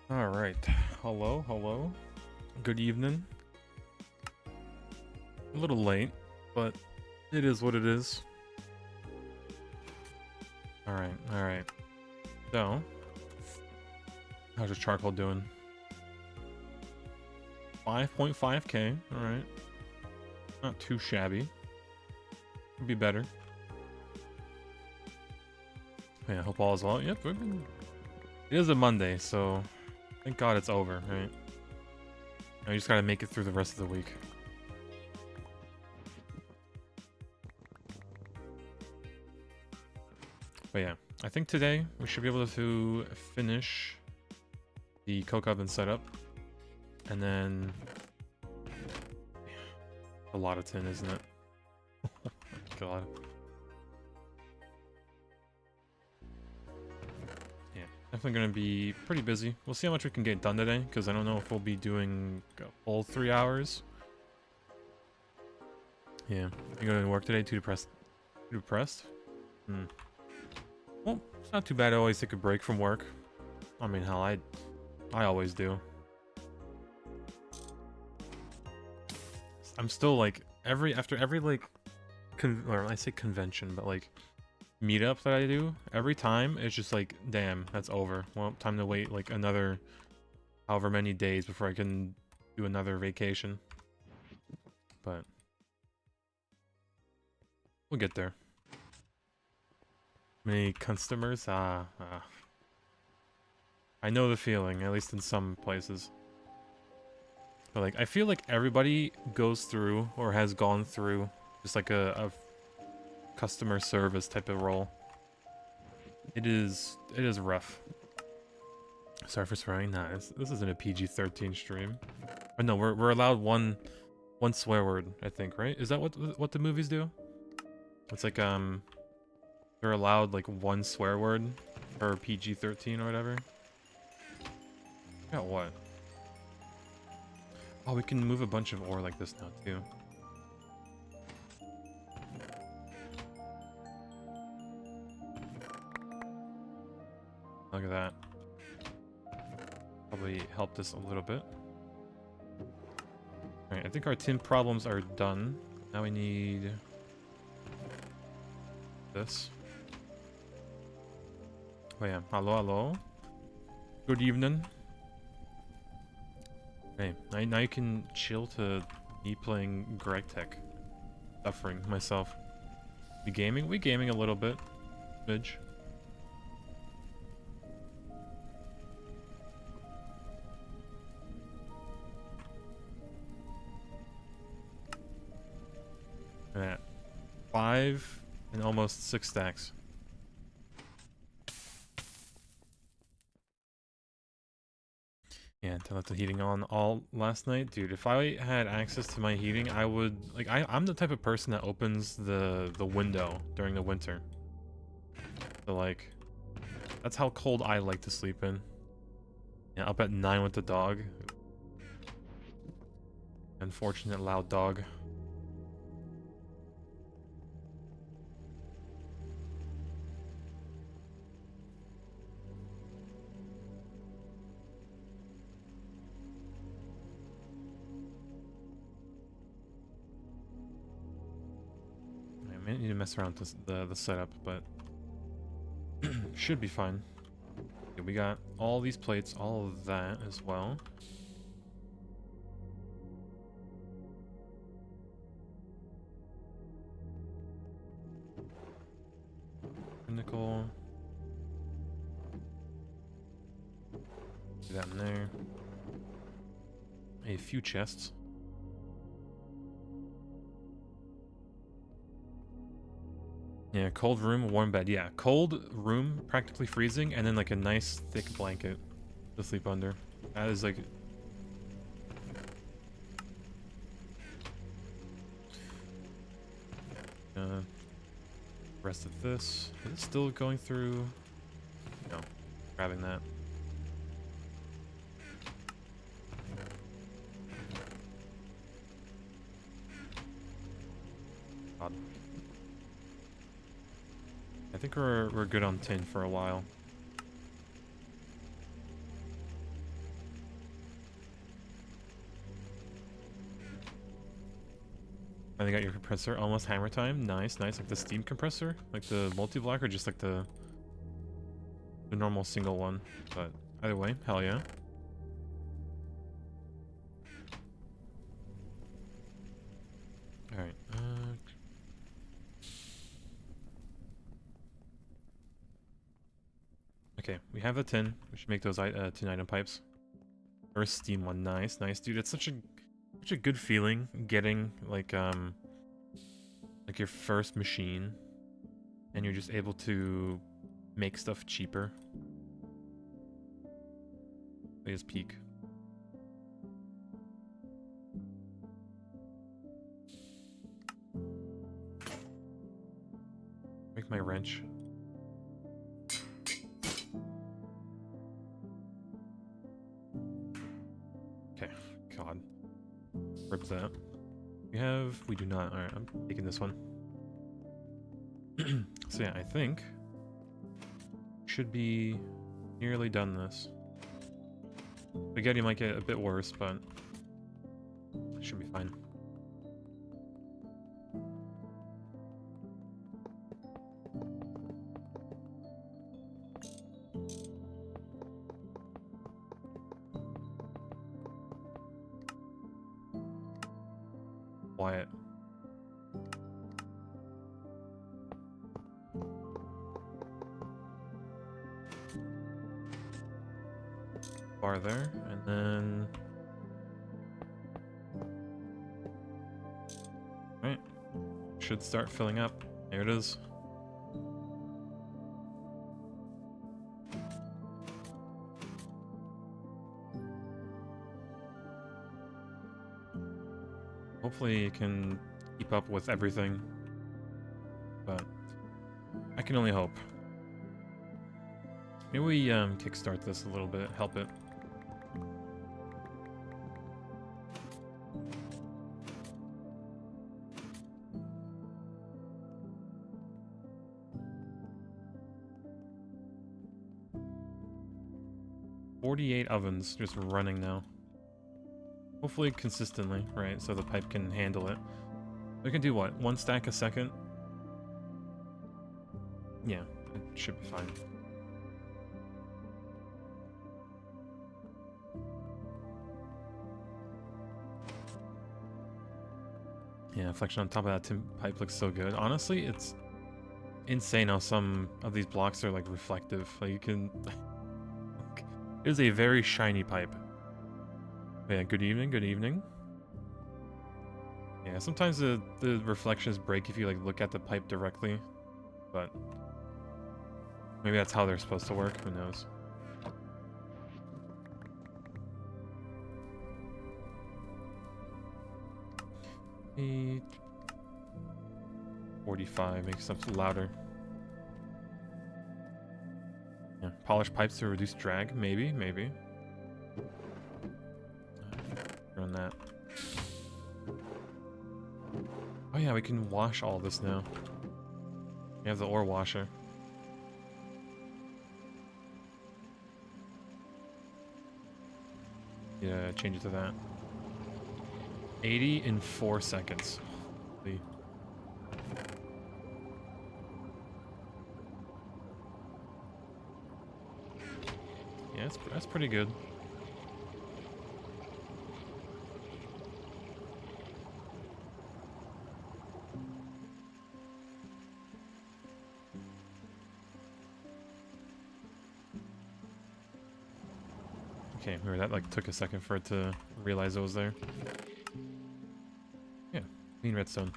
All right. Hello, hello. Good evening. A little late, but it is what it is. All right, all right. So, how's your charcoal doing? 5.5k. All right. Not too shabby. Could be better. Yeah, hope all is well. Yep, it is a Monday, so thank God it's over, right? Now you just gotta make it through the rest of the week. But yeah, I think today we should be able to finish the coke oven setup. And then a lot of tin, isn't it? God. Yeah, definitely gonna be pretty busy. We'll see how much we can get done today, because I don't know if we'll be doing a full 3 hours. Yeah, you going to work today? Too depressed? Too depressed? Hmm. Well, it's not too bad. I always take a break from work. I mean, hell, I always do. I'm still like after every like or I say convention, but like meetup that I do, every time it's just like, damn, that's over. Well, time to wait like another however many days before I can do another vacation. But we'll get there. Many customers? I know the feeling, at least in some places. But like, I feel like everybody goes through or has gone through just like a customer service type of role. It is rough. Sorry for swearing. Nah, this isn't a PG-13 stream. Oh no, we're allowed one swear word, I think, right? Is that what the movies do? It's like they're allowed like one swear word for PG-13 or whatever. Got what? Oh, we can move a bunch of ore like this now too. Look at that. Probably helped us a little bit. Alright, I think our tin problems are done. Now we need this. Oh yeah, hello, hello. Good evening. Hey, now you can chill to me playing Greg Tech. Suffering myself. We gaming? We gaming a little bit. Midge. At 5 and almost 6 stacks. Yeah, to let the heating on all last night. Dude, if I had access to my heating, I would like I'm the type of person that opens the window during the winter. So like that's how cold I like to sleep in. Yeah, up at 9 with the dog. Unfortunate loud dog. I may need to mess around with the setup, but should be fine. Okay, we got all these plates, all of that as well. Nickel. Do that in there. A few chests. Yeah, cold room, warm bed. Yeah, cold room, practically freezing, and then like a nice thick blanket to sleep under. That is like... rest of this. Is it still going through? No, grabbing that. God. I think we're good on tin for a while. And they got your compressor, almost hammer time. Nice, nice. Like the steam compressor, like the multi-block, or just like the normal single one. But either way, hell yeah. All right. Okay, we have the tin. We should make those tin item pipes. Or a steam one. Nice, nice, dude. It's such a good feeling getting like your first machine, and you're just able to make stuff cheaper. Please peak. Make my wrench. Okay, God. Rip that. We do not. Alright, I'm taking this one. So yeah, I think should be nearly done this. Spaghetti might get a bit worse, but should be fine. Quiet. Bar there, and then... Right. Should start filling up. There it is. Hopefully it can keep up with everything, but I can only hope. Maybe we kickstart this a little bit, help it. "48 ovens just running now. Hopefully consistently, right? So the pipe can handle it. We can do what? 1 stack a second? Yeah, it should be fine. Yeah, reflection on top of that tin pipe looks so good. Honestly, it's insane how some of these blocks are like reflective. Like you can... It is a very shiny pipe. Yeah, good evening, good evening. Yeah, sometimes the reflections break if you like look at the pipe directly, but maybe that's how they're supposed to work, who knows. Eight, 45 makes stuff louder. Yeah, polish pipes to reduce drag, maybe. Run that. Oh yeah, we can wash all this now. We have the ore washer. Yeah, change it to that. 80 in 4 seconds. Holy. Yeah, that's pretty good. Okay, remember that like took a second for it to realize it was there. Yeah, clean redstone.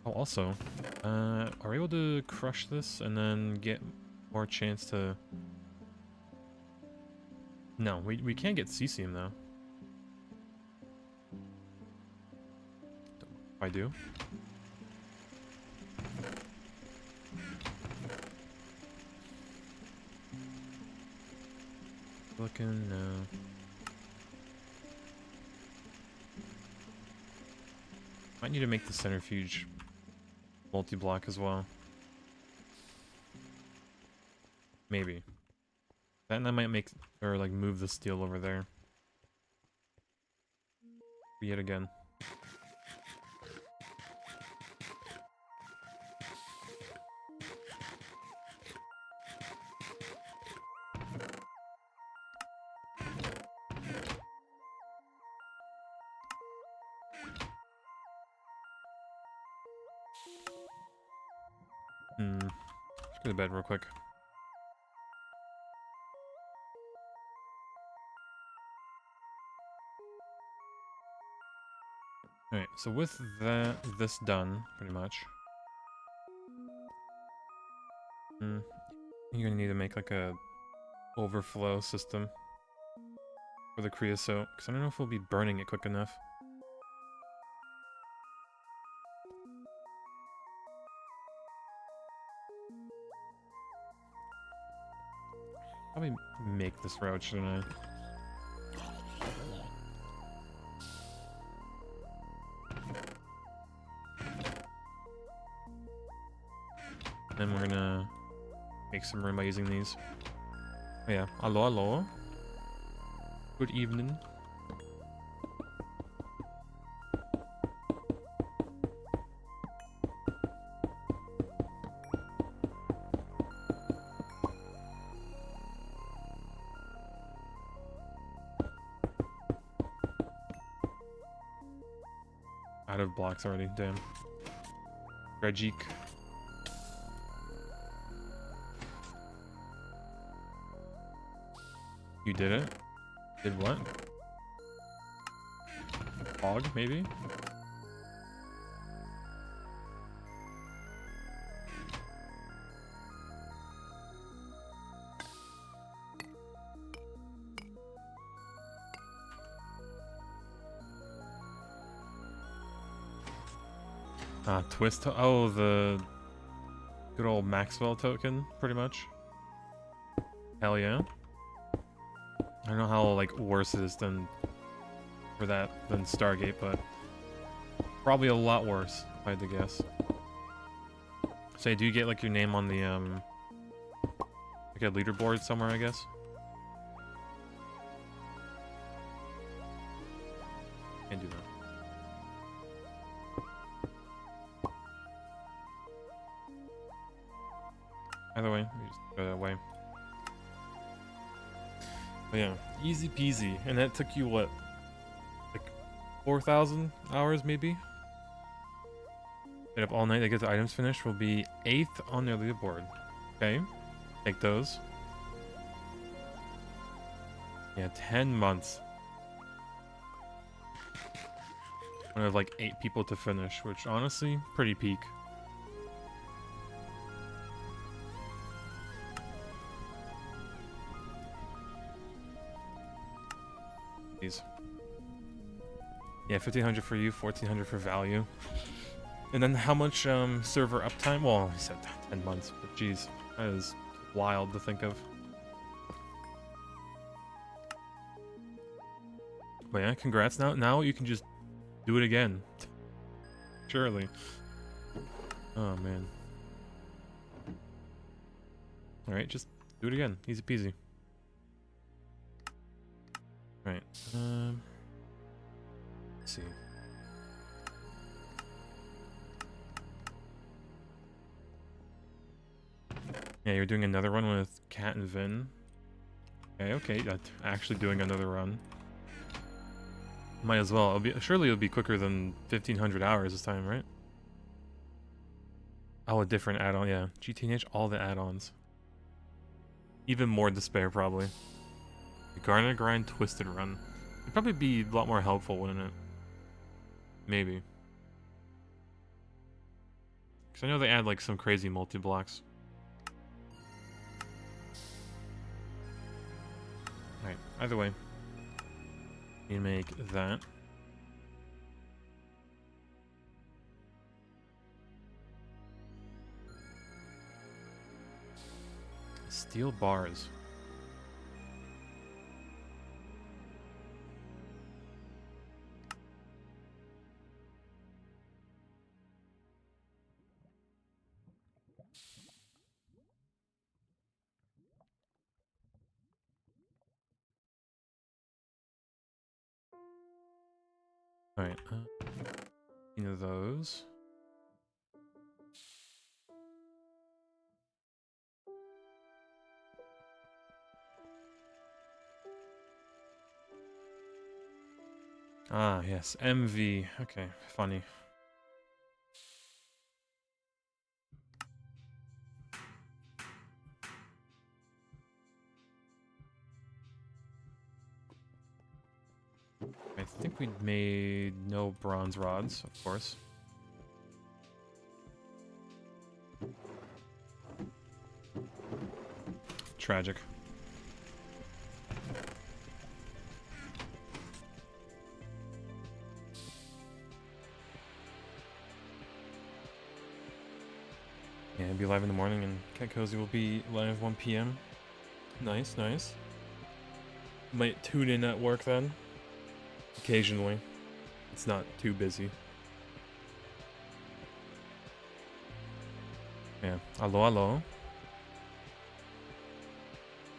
Oh, also, are we able to crush this and then get more chance to... No, we can't get cesium though. I do. Looking, no. Might need to make the centrifuge multi-block as well. Maybe. That and I might make, or like move the steel over there. Yet again. Let's go to bed real quick. Alright, so with this done, pretty much. You're gonna need to make like a overflow system for the creosote, because I don't know if we'll be burning it quick enough. Probably make this route, shouldn't I? Then we're gonna make some room by using these. Oh yeah, hello, hello. Good evening. Out of blocks already, damn. Regik. You did it? Did what? Fog, maybe? Twist. Oh, the good old Maxwell token, pretty much. Hell yeah. I don't know how like worse it is than Stargate, but probably a lot worse, if I had to guess. So do you get like your name on the like a leaderboard somewhere, I guess? Can't do that. Either way, we just go that way. But yeah, easy peasy. And that took you what? Like 4,000 hours maybe? Stayed up all night to get the items finished. Will be 8th on their leaderboard. Okay, take those. Yeah, 10 months. I have like 8 people to finish, which honestly, pretty peak. Yeah, 1,500 for you, 1,400 for value. And then how much server uptime? Well, he said 10 months, but geez, that is wild to think of. But yeah, congrats. Now you can just do it again. Surely. Oh man. Alright, just do it again. Easy peasy. Alright. Let's see. Yeah, you're doing another one with Cat and Vin. Okay, that's actually doing another run. Might as well. Surely it'll be quicker than 1,500 hours this time, right? Oh, a different add-on, yeah. GTH, all the add-ons. Even more despair, probably. Garner Grind Twisted Run. It'd probably be a lot more helpful, wouldn't it? Maybe. Because I know they add, like, some crazy multi-blocks. Alright, either way. You make that. Steel bars. Alright, of those. Ah, yes, MV. Okay, funny. think we made no bronze rods, of course. Tragic. Yeah, it'll be live in the morning, and Cat Cozy will be live 1 p.m. Nice, nice. Might tune in at work then. Occasionally. It's not too busy. Yeah. Hello, hello.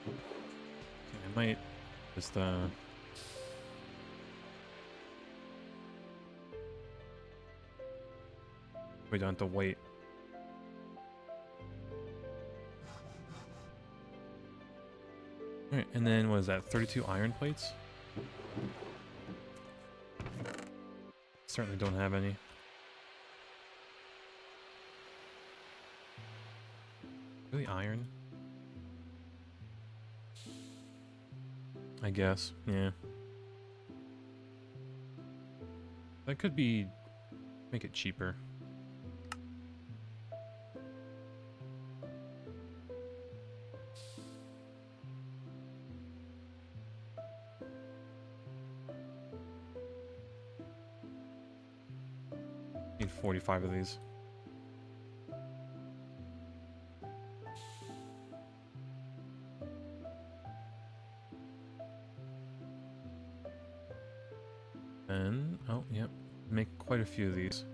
Okay, I might just, we don't have to wait. Alright, and then what is that? 32 iron plates? Certainly don't have any. Really iron? I guess, yeah. That could be... make it cheaper. Need 45 of these. And, oh, yep. Make quite a few of these.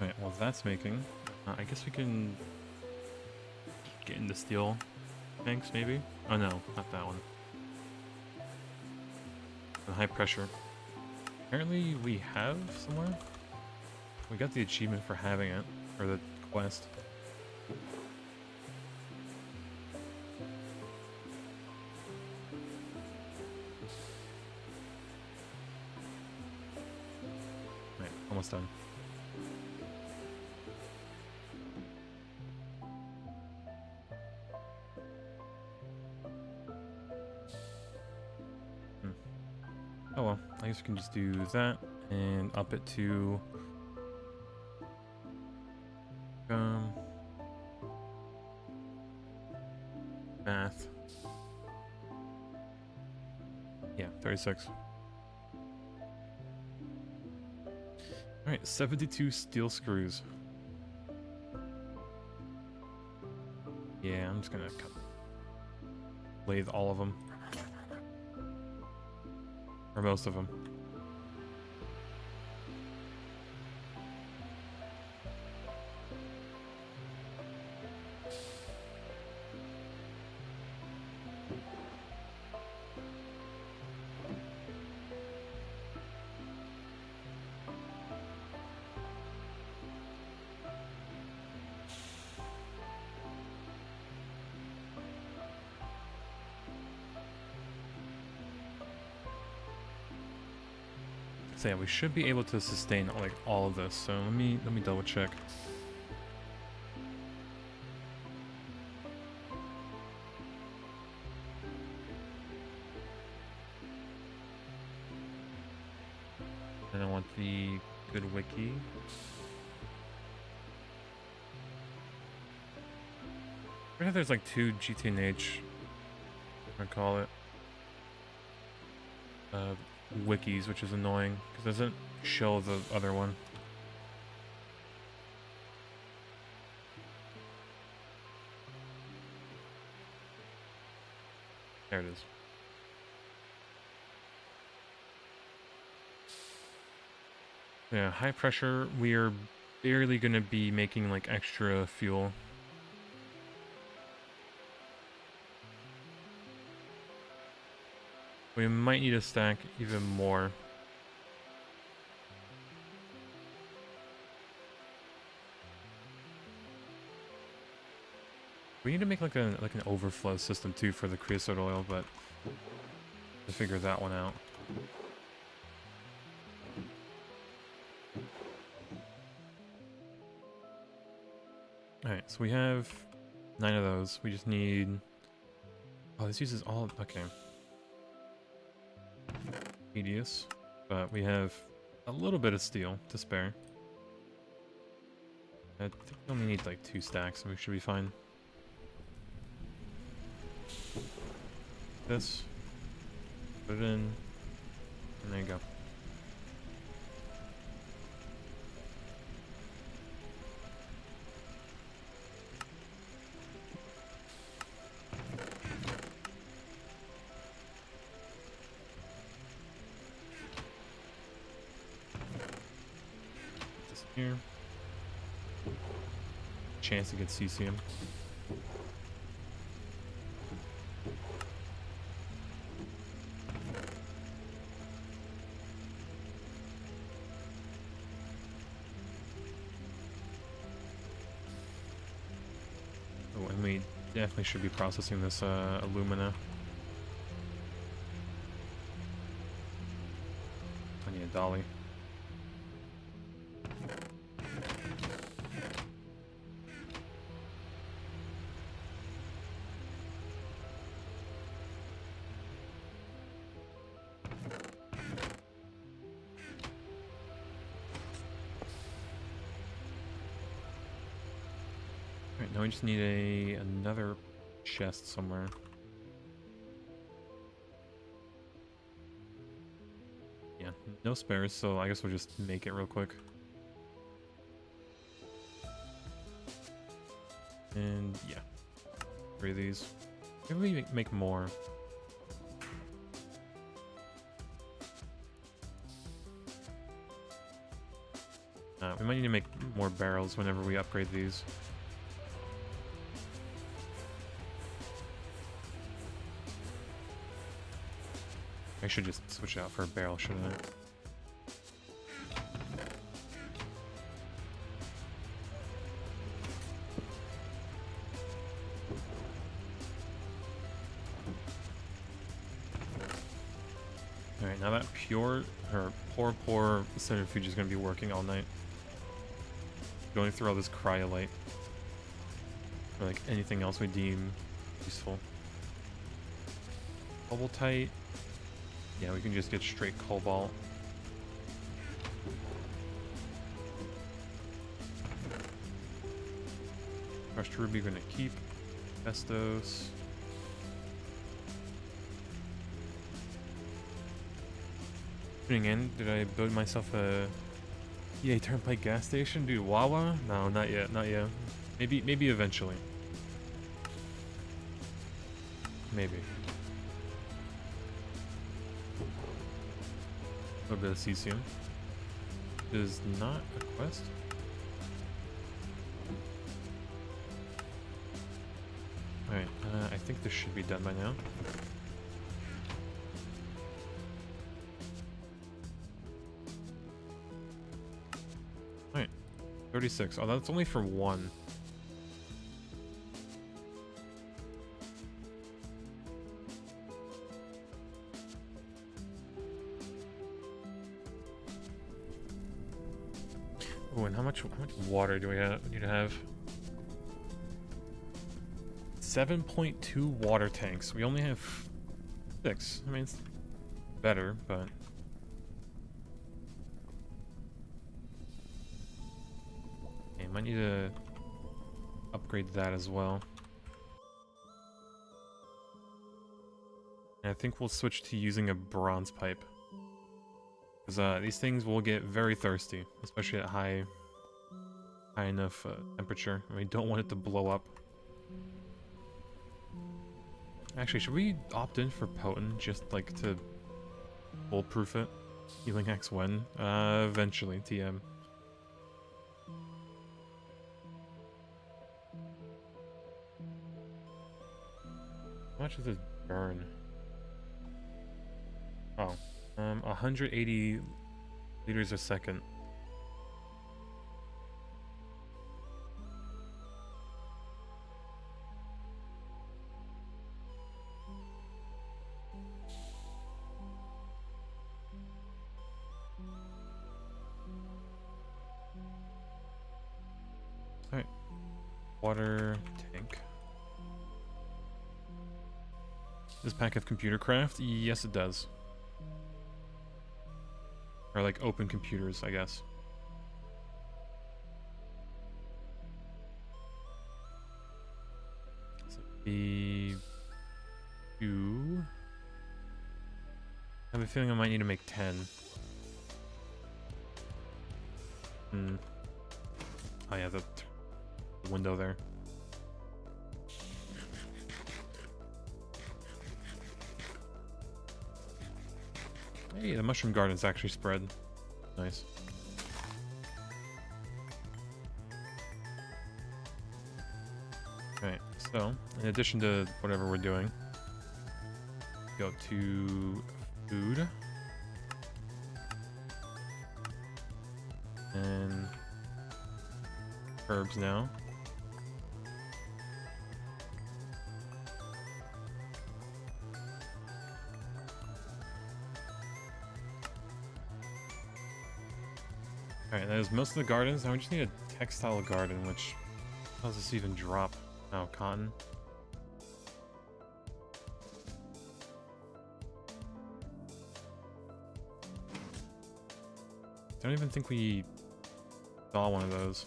Alright, well that's making. I guess we can get into steel tanks, maybe? Oh no, not that one. The high pressure. Apparently we have somewhere? We got the achievement for having it, or the quest. Right, almost done. Oh well, I guess we can just do that and up it to math. Yeah, 36. Alright, 72 steel screws. Yeah, I'm just gonna lathe all of them. Or most of them. So yeah, we should be able to sustain like all of this. So let me double check. And I want the good wiki. I heard there's like 2 GTNH, I call it, wikis, which is annoying because it doesn't show the other one. There it is. Yeah, high pressure, we are barely going to be making like extra fuel. We might need to stack even more. We need to make like an overflow system too for the creosote oil, but to figure that one out. Alright, so we have 9 of those. We just need... Oh, this uses all... Okay. Tedious. But we have a little bit of steel to spare. I think we only need like 2 stacks and we should be fine. This. Put it in. And there you go. This here. Chance to get cesium. Oh, and we definitely should be processing this alumina. I need a dolly. Alright, now we just need another chest somewhere. Yeah, no spares, so I guess we'll just make it real quick. And yeah, 3 of these. Maybe we make more. We might need to make more barrels whenever we upgrade these. I should just switch it out for a barrel, shouldn't I? Alright, now that poor centrifuge is going to be working all night. Going through all this cryolite. Or like anything else we deem useful. Cobaltite. Yeah, we can just get straight cobalt. Crushed ruby gonna keep. Vestos. Tuning in, did I build myself a EA Turnpike gas station? Dude, Wawa? No, not yet, not yet. Maybe eventually. Maybe. A little bit of cesium. Is not a quest. Alright, I think this should be done by now. Alright, 36. Oh, that's only for 1. Oh, and how much water do we need to have? 7.2 water tanks. We only have 6. I mean, it's better, but... Okay, might need to upgrade that as well. And I think we'll switch to using a bronze pipe. Because these things will get very thirsty, especially at high enough temperature. And we don't want it to blow up. Actually, should we opt in for potent just like to bulletproof it? Healing Axe when? Eventually, TM. How much does this burn? Oh. 180 liters a second. Alright. Water tank. This pack of computer craft? Yes, it does. Or like open computers, I guess. So the two. I have a feeling I might need to make 10. Oh yeah, the window there. Hey, the mushroom garden's actually spread. Nice. Alright, so, in addition to whatever we're doing, go to food. And herbs now. Alright, that is most of the gardens. Now we just need a textile garden, which... How does this even drop? Oh, cotton. Don't even think we saw one of those.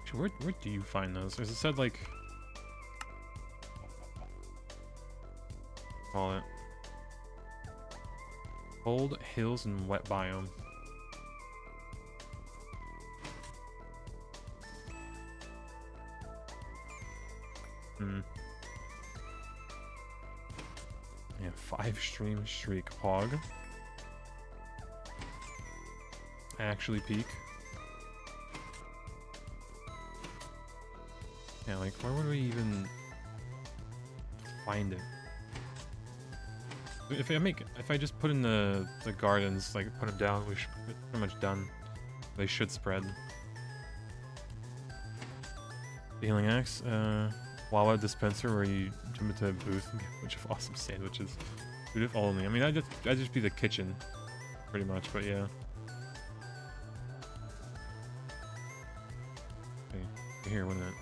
Actually, where do you find those? There's it said like... Call it. Cold hills and wet biome. Yeah, 5 stream streak hog. Actually peak. Yeah, like where would we even find it? If I just put in the gardens, like put them down, it's pretty much done. They should spread. The healing axe, Wawa dispenser where you jump into a booth and get a bunch of awesome sandwiches. Dude, if only. I mean, I'd just be the kitchen, pretty much. But yeah. Okay, here, wouldn't it?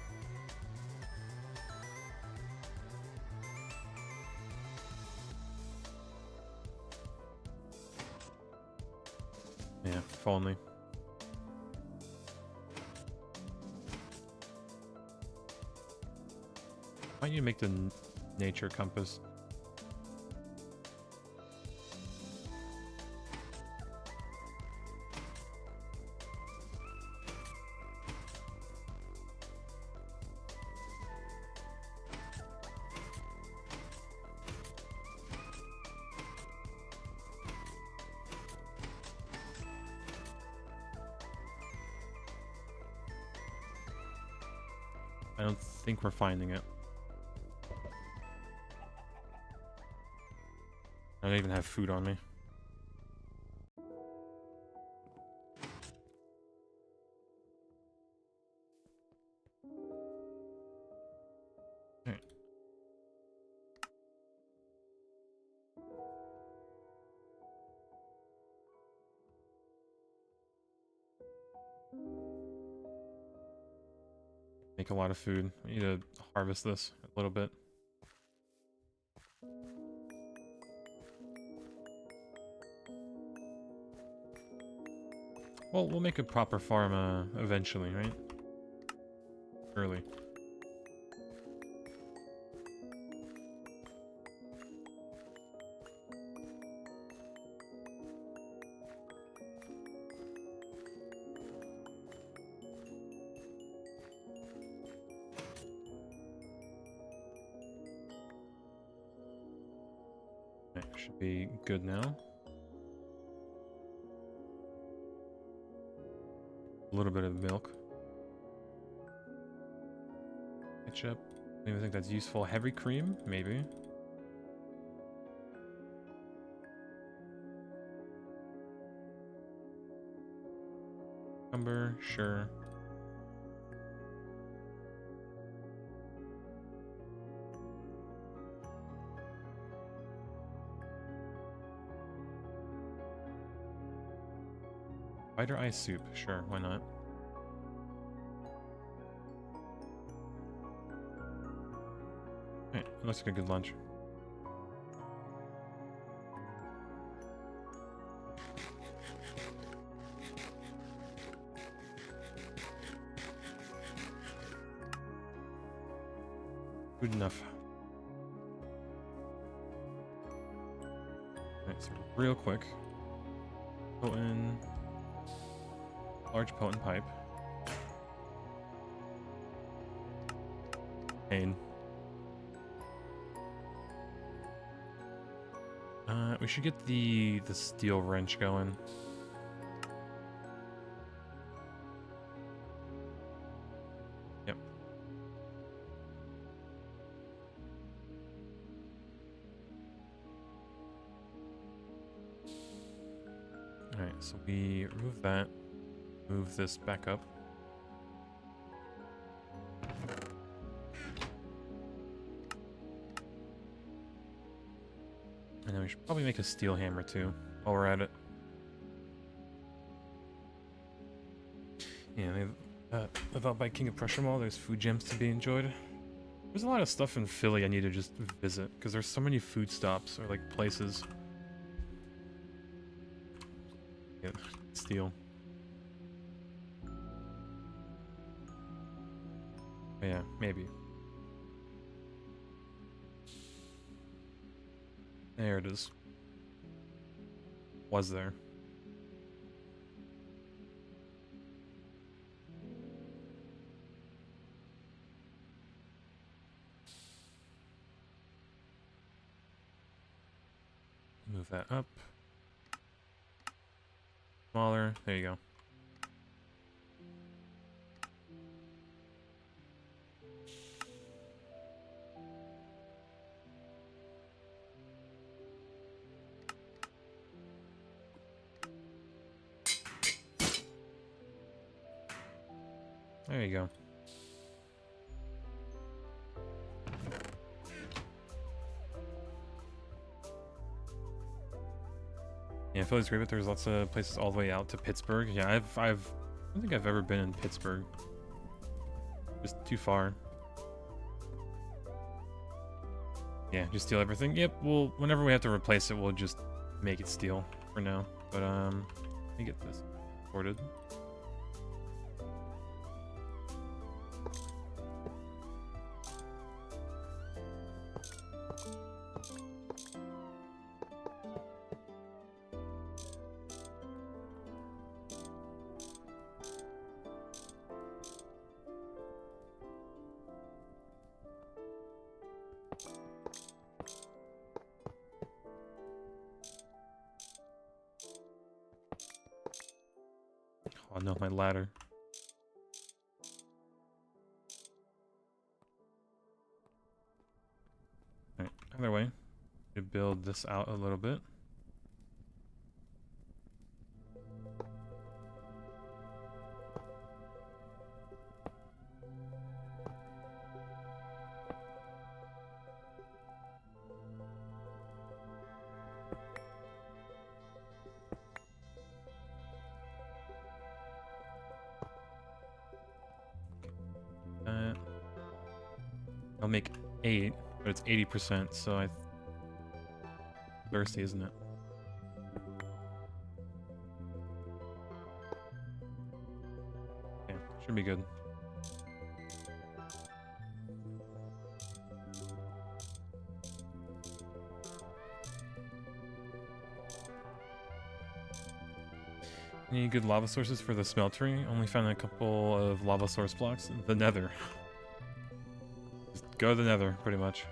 Yeah, if only. Why don't you make the nature compass? I don't think we're finding it. I don't even have food on me. Alright. Make a lot of food. I need to harvest this a little bit. Well, we'll make a proper farm eventually, right? Early. Okay, should be good now. A little bit of milk. Ketchup. I don't even think that's useful. Heavy cream? Maybe. Cucumber? Sure. Spider eye soup, sure, why not? Alright, looks like a good lunch. Good enough. Alright, so real quick. Potent. Large potent pipe. Pain. We should get the steel wrench going. Yep. Alright, so we remove that. Move this back up. And then we should probably make a steel hammer too, while we're at it. Yeah, live out by King of Prussia Mall, there's food gems to be enjoyed. There's a lot of stuff in Philly I need to just visit, because there's so many food stops, or like places. Yeah, steel. Yeah, maybe. There it is. Was there. Move that up. Smaller. There you go. There you go. Yeah, Philly's great, but there's lots of places all the way out to Pittsburgh. Yeah, I don't think I've ever been in Pittsburgh. Just too far. Yeah, just steal everything. Yep, well, whenever we have to replace it, we'll just make it steel for now. But, let me get this sorted. Oh no, my ladder. Alright, either way, to build this out a little bit. I'll make 8, but it's 80%, so thirsty, isn't it? Yeah, should be good. Any good lava sources for the smeltery? Only found a couple of lava source blocks. The nether. Just go to the nether, pretty much.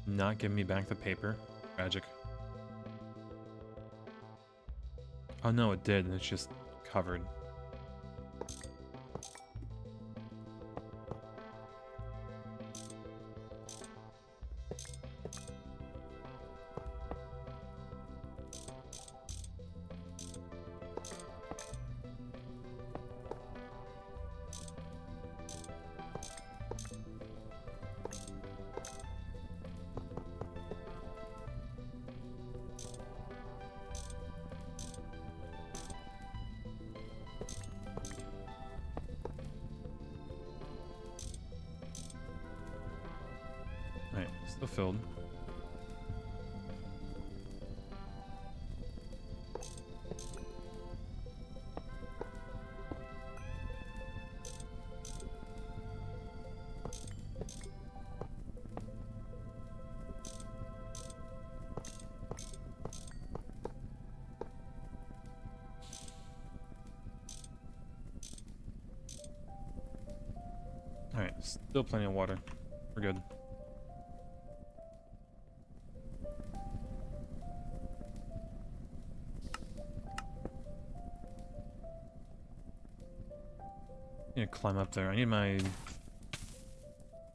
Not giving me back the paper. Tragic. Oh no, it did, and it's just covered. Still filled. Alright, still plenty of water. We're good. I need to climb up there. I need my...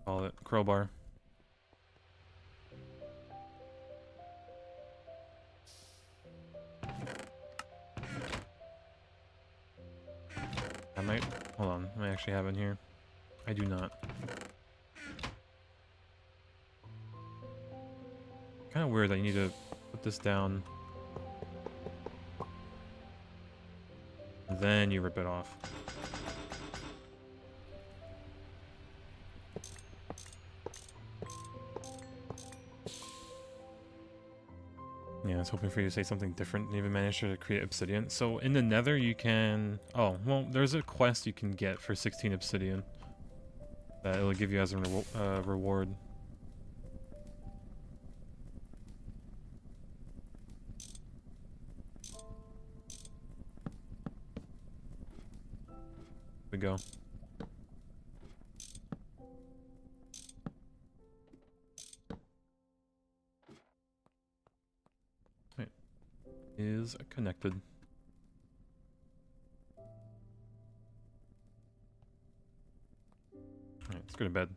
call it crowbar. I might... hold on. I might actually have it here. I do not. Kind of weird that you need to put this down. Then you rip it off. Yeah, I was hoping for you to say something different and even manage to create obsidian. So in the nether you can... oh, well, there's a quest you can get for 16 obsidian. That it'll give you as a reward. We go. Right. Is connected. Alright, let's go to bed.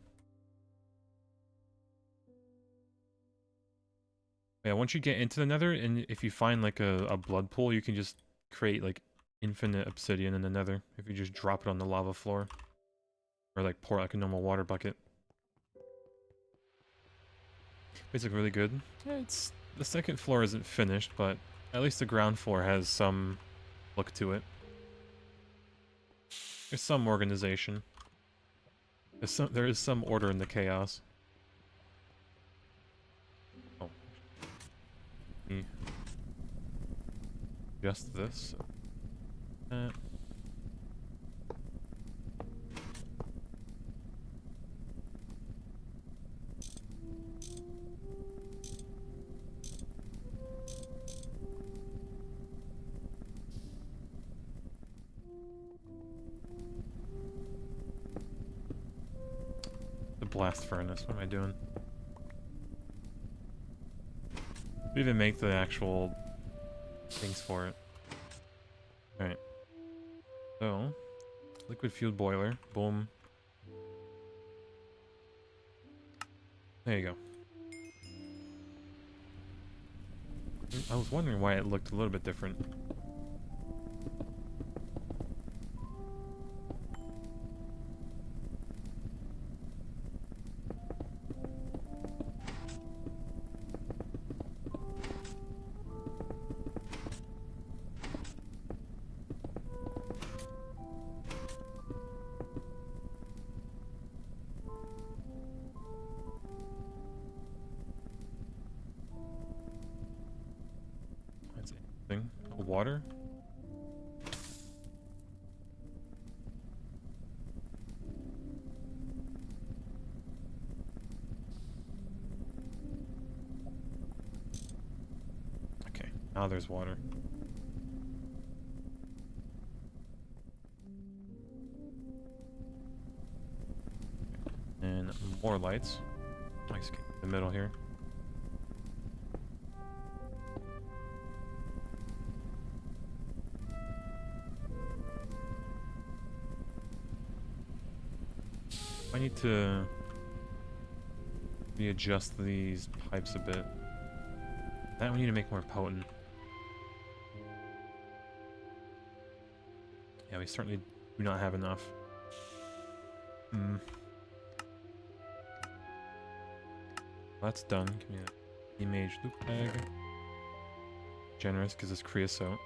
Yeah, once you get into the nether, and if you find like a blood pool, you can just create like infinite obsidian in the nether if you just drop it on the lava floor. Or like pour like a normal water bucket. It's like really good. Yeah, it's the second floor isn't finished, but at least the ground floor has some look to it. There's some organization. There is some order in the chaos. Oh. Just this. The blast furnace, what am I doing? We even make the actual things for it. Alright. So, liquid fueled boiler. Boom. There you go. I was wondering why it looked a little bit different. That's interesting. Water? Okay, now there's water. And more lights. Nice, in the middle here. I need to readjust these pipes a bit. That we need to make more potent. Yeah, we certainly do not have enough. That's done. Give me an image loop bag. Generous because it's creosote.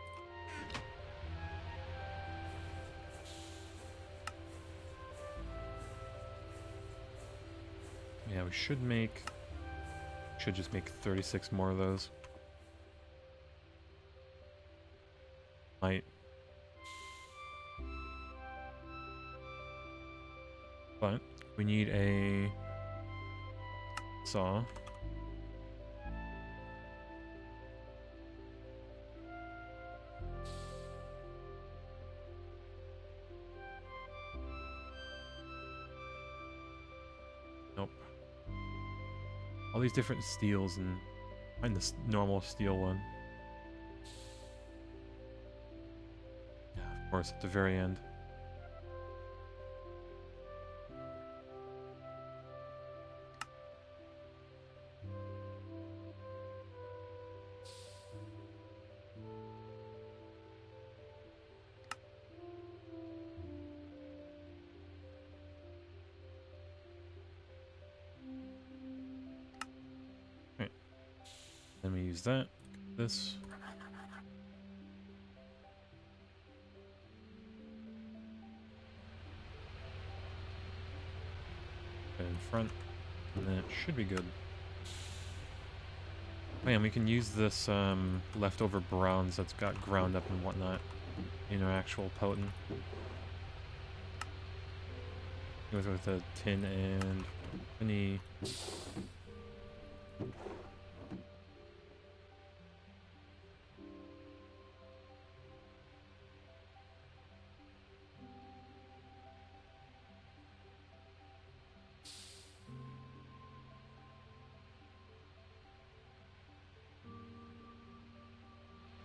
Yeah, we should make Should just make 36 more of those. Might. But we need a saw. Nope. All these different steels and find this normal steel one. Yeah, of course, at the very end. Right. Then we use that. This. And in front. And then it should be good. Oh yeah, and we can use this leftover bronze that's got ground up and whatnot in our actual potent. Goes with the tin and any.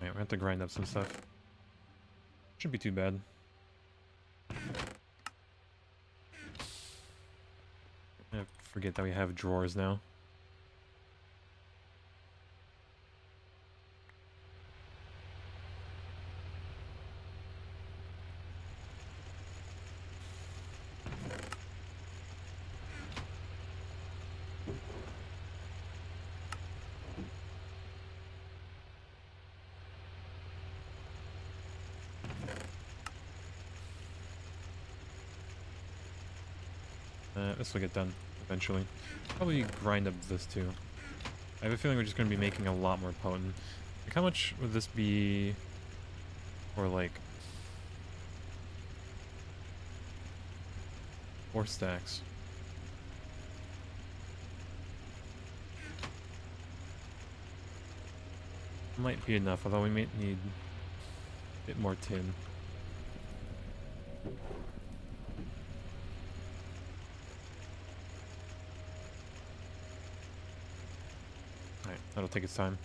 Alright, we have to grind up some stuff. Shouldn't be too bad. I forget that we have drawers now. This will get done eventually. Probably grind up this too. I have a feeling we're just going to be making a lot more potent. Like, how much would this be? Or like 4 stacks. Might be enough, although we might need a bit more tin. Alright, that'll take its time.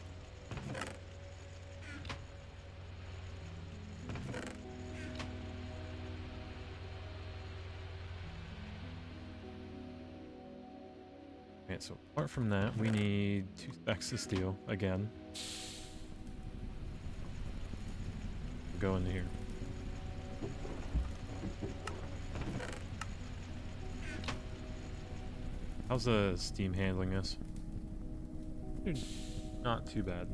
Okay, so apart from that, we need 2 stacks of steel again. Go into here. How's the steam handling this? Dude, not too bad.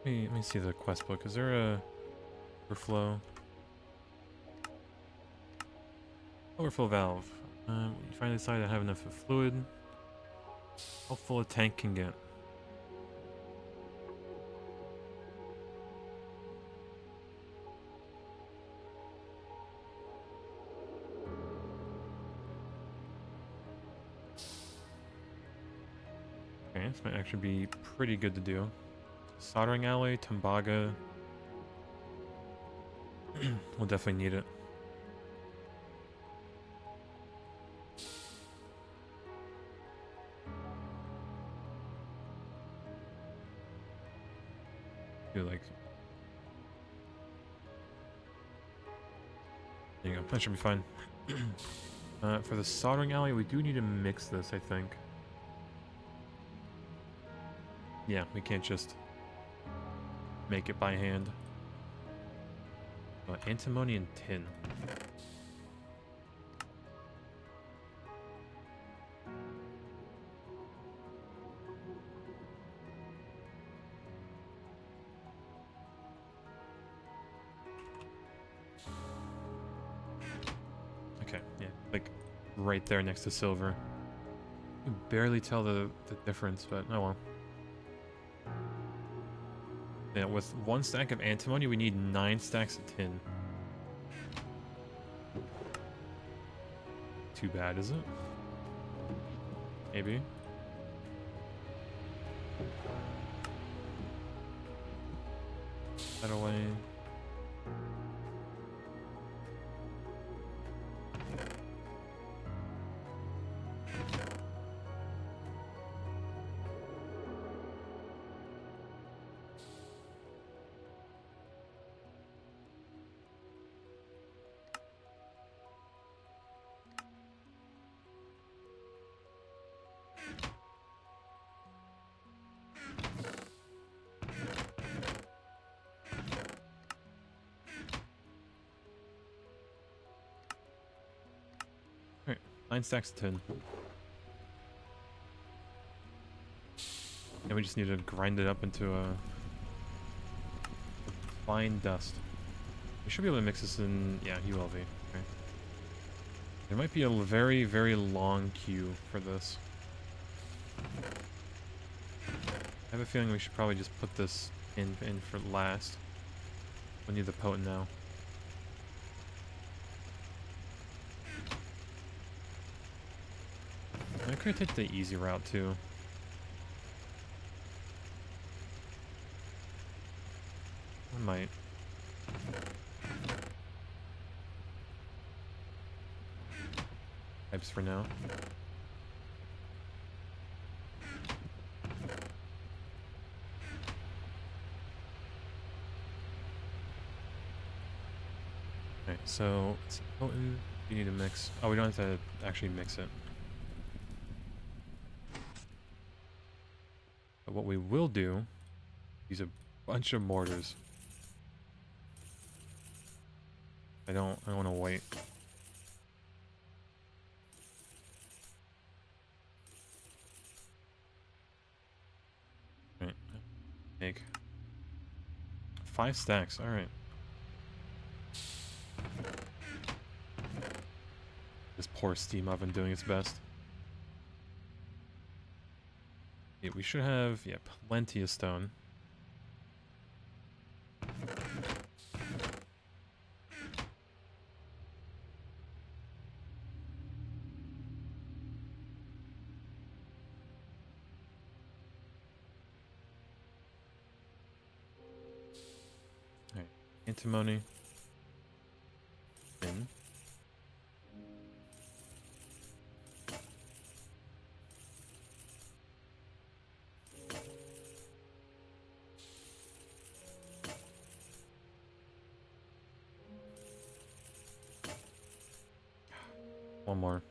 Let me see the quest book. Is there a overflow? Overflow valve. You finally decide to have enough of fluid. How full a tank can get. Okay, this might actually be pretty good to do. Soldering alloy, Tembaga. We'll definitely need it. Do like. There you go. That should be fine. For the soldering alloy, we do need to mix this, I think. Yeah, we can't just make it by hand. Antimony and tin. Okay, yeah, like right there next to silver. You can barely tell the difference, but oh well. Yeah, with 1 stack of antimony, we need 9 stacks of tin. Too bad, is it? Maybe. That away. Alright, 9 stacks of tin. And we just need to grind it up into a fine dust. We should be able to mix this in, yeah, ULV. Okay. There might be a very, very long queue for this. I have a feeling we should probably just put this in for last. We need the potent now. I could take the easy route too. I might. Types for now. Alright, so it's potent. You need to mix. Oh, we don't have to actually mix it. But what we will do, use a bunch of mortars. I don't want to wait. Right. Make 5 stacks. All right. This poor steam oven doing its best. Yeah, we should have, yeah, plenty of stone. Alright, antimony. In. One more.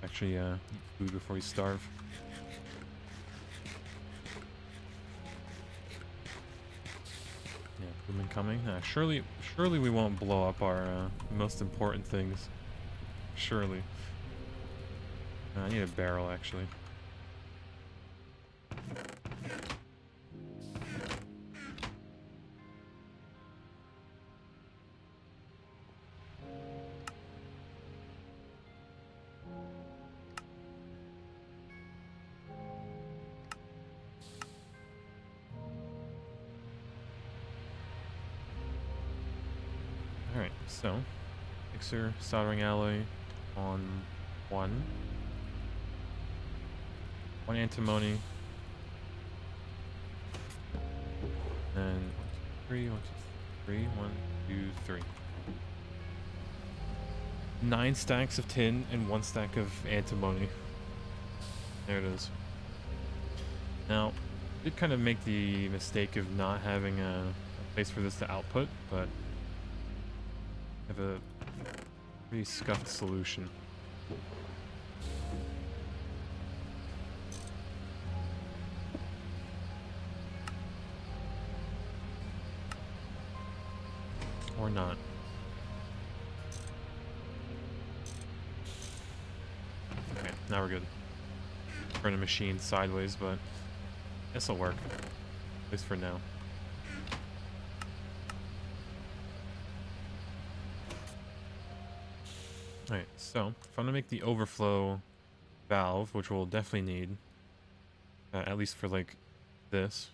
Actually, eat food before you starve. Yeah, boom incoming. Surely we won't blow up our most important things. Surely. I need a barrel, actually. Alright, so mixer, soldering alloy on 1. 1 antimony. And 1, 2, 3, 1, 2, 3, 1, 2, 3. 9 stacks of tin and 1 stack of antimony. There it is. Now, I did kind of make the mistake of not having a place for this to output, but have a pretty scuffed solution. Or not. Okay, now we're good. Turn the machine sideways, but this'll work. At least for now. Alright, so if I'm gonna make the overflow valve, which we'll definitely need, at least for like this.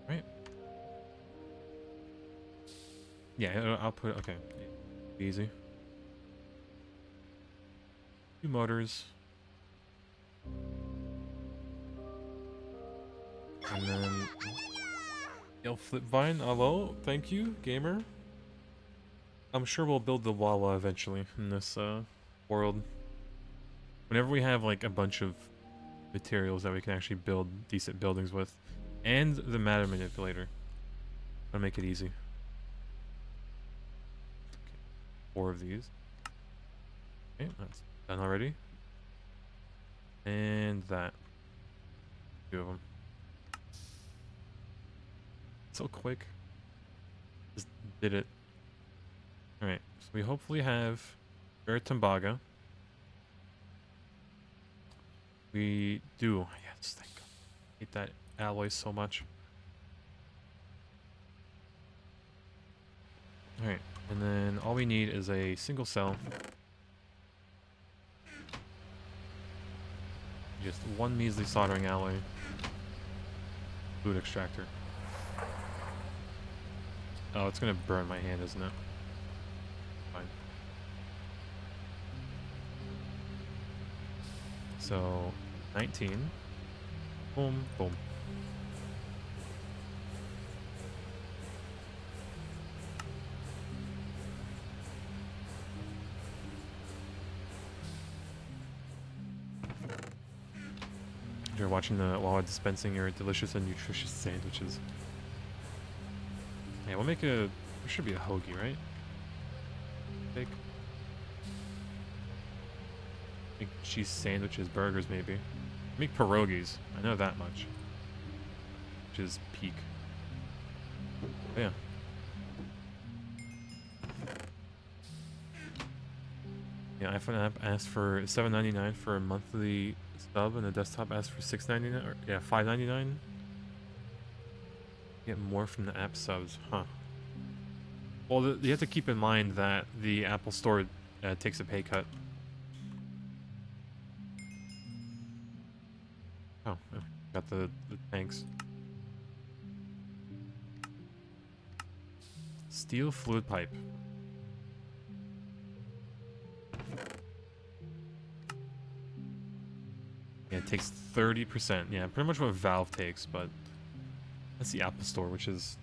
Right? Yeah, I'll put, okay, easy. 2 motors. And then, Yell Flipvine, hello, thank you, gamer. I'm sure we'll build the Wawa eventually in this world. Whenever we have like a bunch of materials that we can actually build decent buildings with, and the matter manipulator, I'll make it easy. Okay. 4 of these. Okay, that's done already. And that. 2 of them. So quick. Just did it. Alright, so we hopefully have Veritambaga. We do. Yes, thank God. I hate that alloy so much. Alright, and then all we need is a single cell. Just 1 measly soldering alloy. Fluid extractor. Oh, it's gonna burn my hand, isn't it? Fine. So, 19. Boom, boom. You're watching the while dispensing your delicious and nutritious sandwiches. Yeah, we'll make a. There should be a hoagie, right? Make cheese sandwiches, burgers, maybe. Make pierogies. I know that much. Which is peak. But yeah. Yeah, iPhone app asked for $7.99 for a monthly sub, and the desktop asked for $6.99. Or yeah, $5.99. Get more from the app subs, huh? Well, you have to keep in mind that the Apple Store takes a pay cut. Oh, got the tanks. Steel fluid pipe. Yeah, it takes 30%. Yeah, pretty much what Valve takes, but that's the Apple Store, which is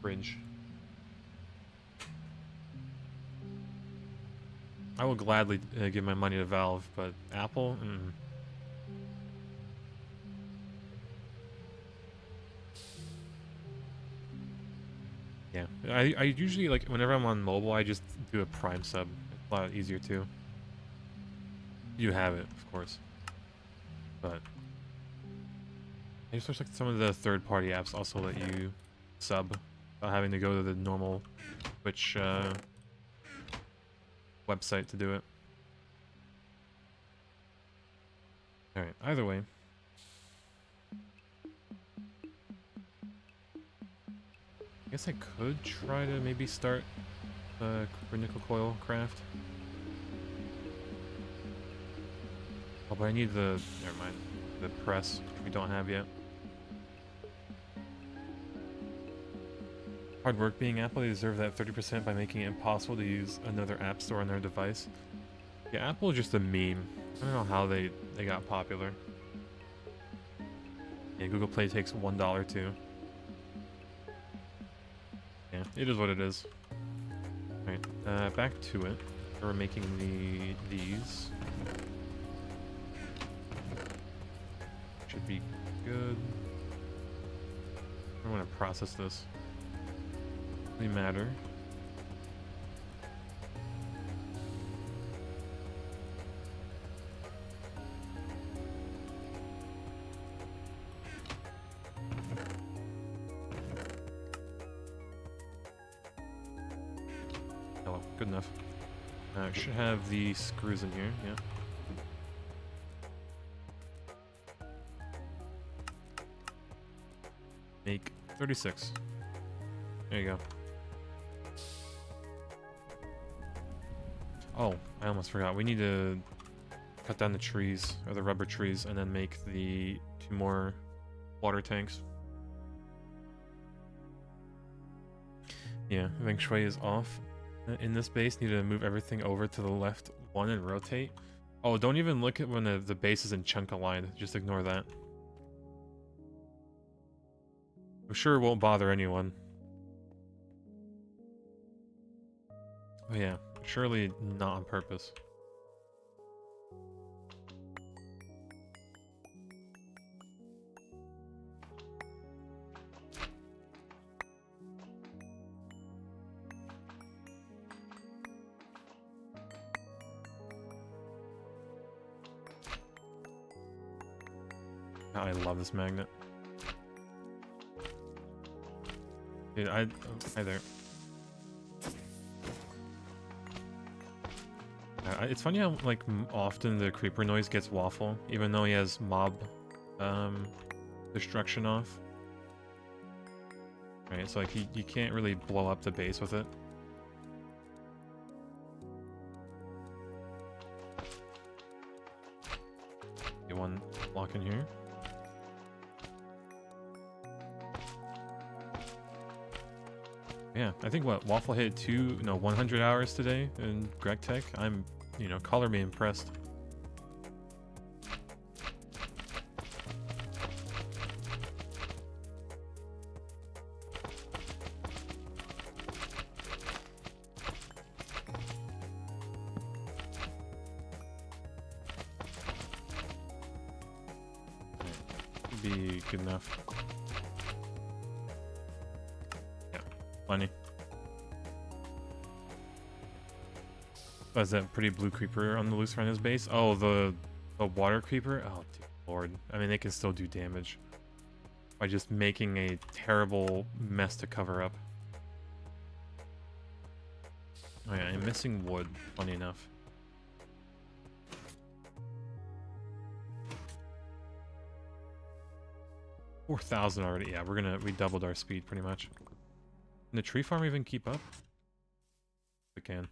cringe. I will gladly give my money to Valve, but Apple? Yeah, I usually, like, whenever I'm on mobile, I just do a Prime sub. It's a lot easier, too. You have it, of course. But I just wish like some of the third-party apps also let you sub without having to go to the normal Twitch website to do it. Alright, either way. I guess I could try to maybe start the nickel coil craft. Oh, but I need the... Never mind. The press, which we don't have yet. Hard work being Apple. They deserve that 30% by making it impossible to use another app store on their device. Yeah, Apple is just a meme. I don't know how they got popular. Yeah, Google Play takes $1 too. Yeah, it is what it is. Alright, back to it. We're making these. Should be good. I want to process this. really matter. Oh, good enough. I should have the screws in here, yeah. Make 36. There you go. Oh, I almost forgot. We need to cut down the trees, or the rubber trees, and then make the 2 more water tanks. Yeah, Feng Shui is off. In this base, need to move everything over to the left 1 and rotate. Oh, don't even look at when the base is in chunk aligned. Just ignore that. I'm sure it won't bother anyone. Oh yeah, surely not on purpose. Oh, I love this magnet. Dude, oh, hi there. It's funny how, like, often the creeper noise gets Waffle, even though he has mob, destruction off. Right, so, like, you can't really blow up the base with it. Get 1 block in here. Yeah, I think what, Waffle hit 100 hours today in Greg Tech. I'm, color me impressed. Be good enough. Yeah, plenty. Oh, is that pretty blue creeper on the loose around his base? Oh, the water creeper? Oh, dear lord. I mean, they can still do damage by just making a terrible mess to cover up. Oh yeah, I'm missing wood, funny enough. $4,000 already. Yeah, we doubled our speed pretty much. Can the tree farm even keep up? We can.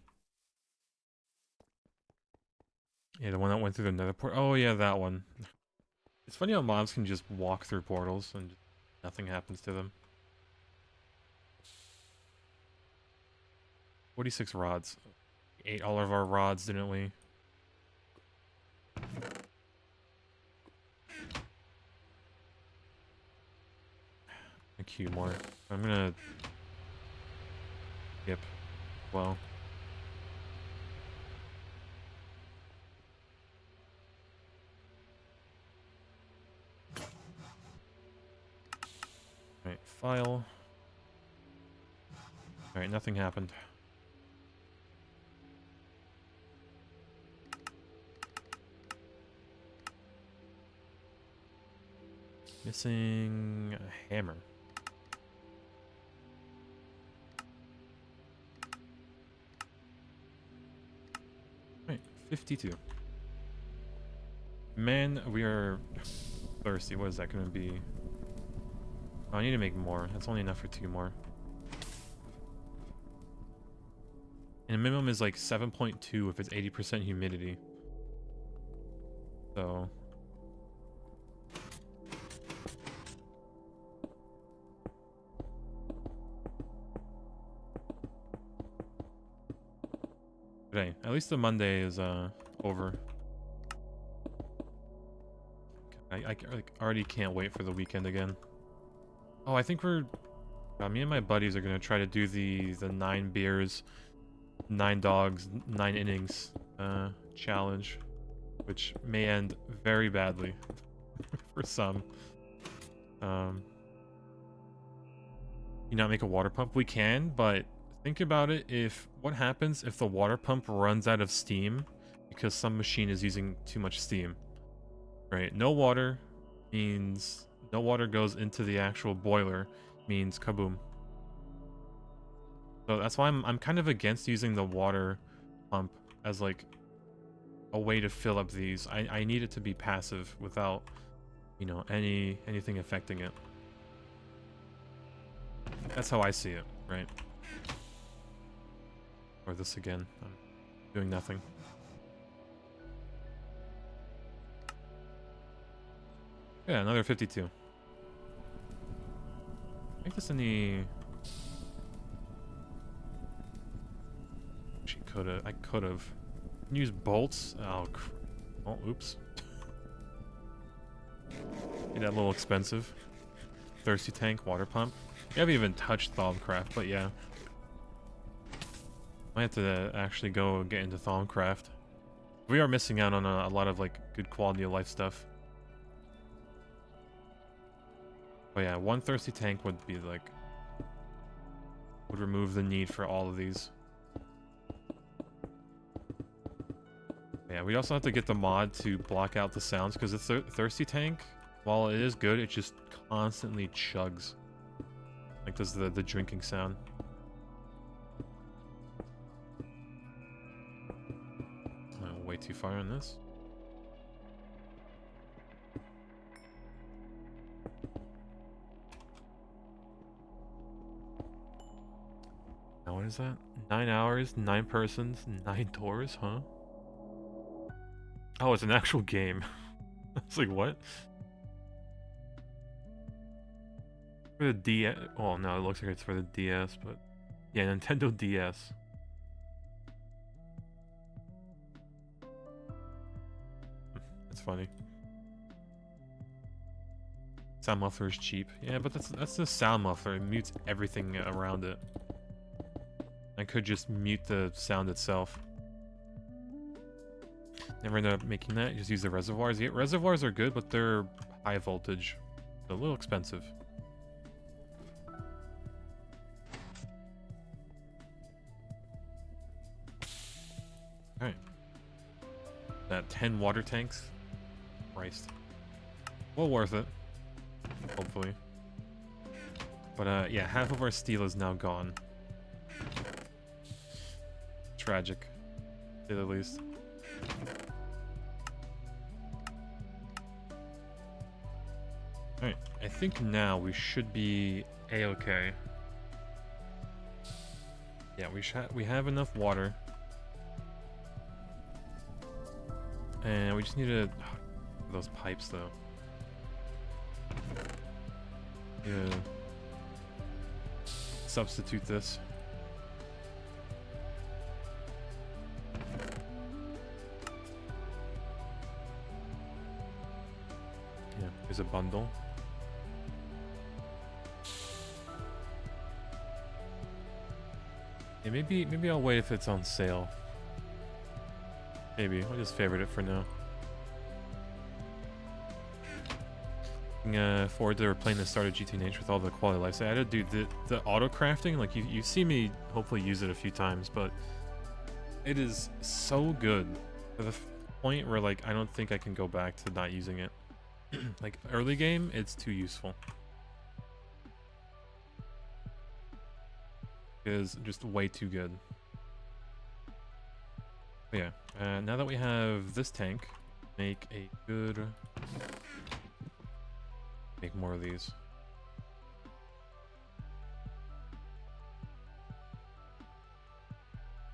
Yeah, the one that went through the nether port. Oh yeah, that one. It's funny how mobs can just walk through portals and nothing happens to them. 46 rods. Ate all of our rods, didn't we? A few more. I'm gonna skip. Well. Alright, file. Alright, nothing happened. Missing a hammer. Right, 52. Man, we are thirsty. What is that going to be? Oh, I need to make more. That's only enough for 2 more. And the minimum is like 7.2 if it's 80% humidity. So... today. At least the Monday is over. I already can't wait for the weekend again. Oh, I think we're... me and my buddies are gonna try to do the 9 beers, 9 dogs, 9 innings challenge, which may end very badly for some. you not make a water pump? We can, but think about it. What happens if the water pump runs out of steam because some machine is using too much steam? Right? No water means no water goes into the actual boiler, means kaboom. So that's why I'm kind of against using the water pump as like a way to fill up these. I need it to be passive without, you know, anything affecting it. That's how I see it, right? Or this again. I'm doing nothing. Yeah, another 52. Make this any... Actually, I could've. Use bolts? Oh, oops. Made that a little expensive. Thirsty tank, water pump. You haven't even touched Thaumcraft, but yeah. I have to actually go get into Thaumcraft. We are missing out on a lot of like good quality of life stuff. But yeah, one thirsty tank would be like... would remove the need for all of these. Yeah, we also have to get the mod to block out the sounds, because the thirsty tank, while it is good, it just constantly chugs. Like does the drinking sound. Oh, way too far on this. Now what is that? 9 hours, 9 persons, 9 doors, huh? Oh, it's an actual game. It's like, what? For the DS. Oh, no, it looks like it's for the DS, but... yeah, Nintendo DS. That's funny. Sound muffler is cheap. Yeah, but that's the sound muffler. It mutes everything around it. I could just mute the sound itself. Never ended up making that. Just use the reservoirs. Yeah, reservoirs are good, but they're high voltage. They're a little expensive. Alright. That 10 water tanks. Christ. Well worth it. Hopefully. But yeah, half of our steel is now gone. Tragic. To say the least. Alright, I think now we should be a-okay. Yeah, we have enough water. And we just need to... those pipes, though. Yeah. Substitute this. Yeah, there's a bundle. Yeah, maybe I'll wait if it's on sale. Maybe. I'll just favorite it for now. Looking forward to playing the start of GTNH with all the quality of life I added. Dude, the auto crafting, like you see me hopefully use it a few times, but it is so good to the point where like I don't think I can go back to not using it. Like early game, it's too useful. It is just way too good. But yeah, now that we have this tank, make more of these.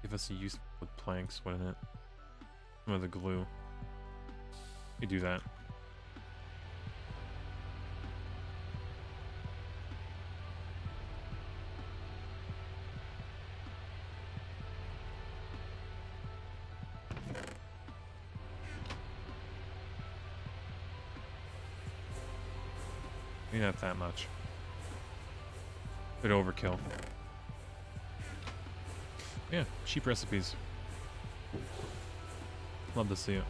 Give us a use with planks, wouldn't it? Some of the glue. We do that. Maybe not that much. Bit overkill. Yeah, cheap recipes. Love to see it.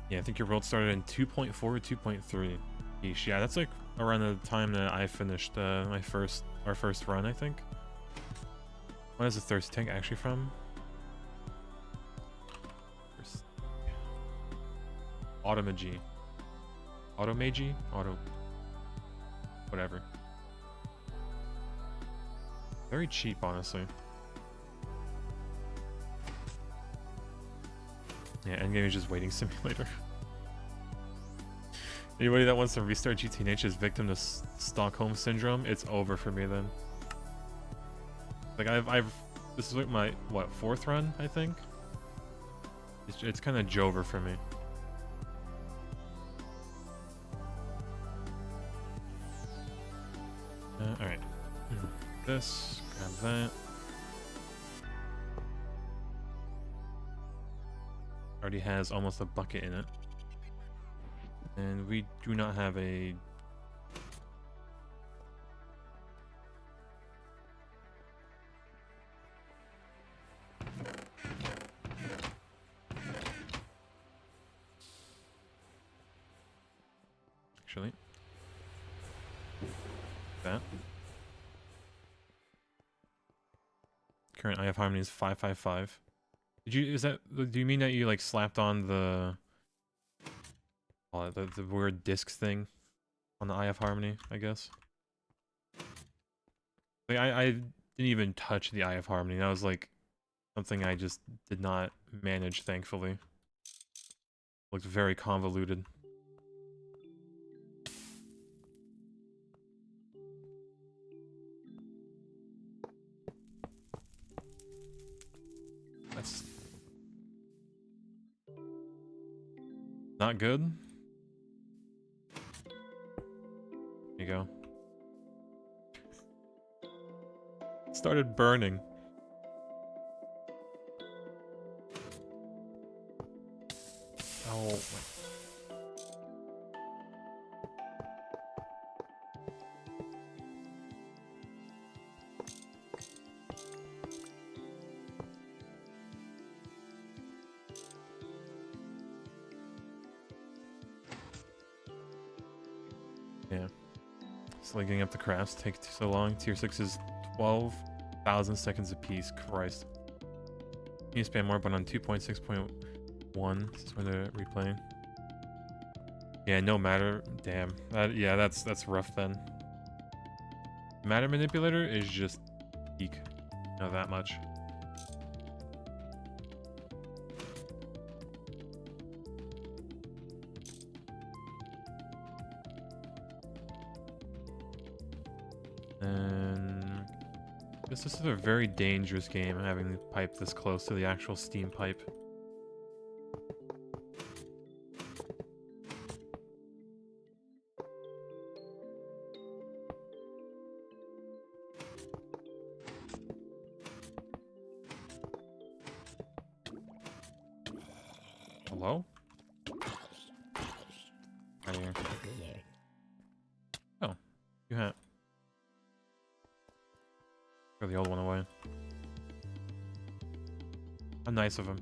Yeah, I think your world started in 2.4 or 2.3. Yeesh, yeah, that's like around the time that I finished our first run, I think. When is the thirst tank actually from? Automagy. Automagy? Whatever. Very cheap, honestly. Yeah, Endgame is just waiting simulator. Anybody that wants to restart GTH is victim to Stockholm Syndrome, it's over for me then. Like, this is like my, what, 4th run, I think? It's kind of Jover for me. Alright. This, grab that. Already has almost a bucket in it. And we do not have a... Actually. That. Current IF Harmony is 555. Do you mean that you like slapped on the weird disc thing on the IF Harmony, I guess? Like I didn't even touch the IF Harmony. That was like something I just did not manage, thankfully. Looked very convoluted. That's not good. There you go. It started burning. Oh. Yeah. Slowly getting up the crafts take so long. Tier 6 is 12,000 seconds apiece. Christ. You spam more, but on 2.6.1, this is when they're replaying. Yeah, no matter. Damn. Yeah, that's rough then. Matter manipulator is just peak. Not that much. And this is a very dangerous game, having the pipe this close to the actual steam pipe. Hello? Right here. Oh, you have. Throw the old one away. How nice of him.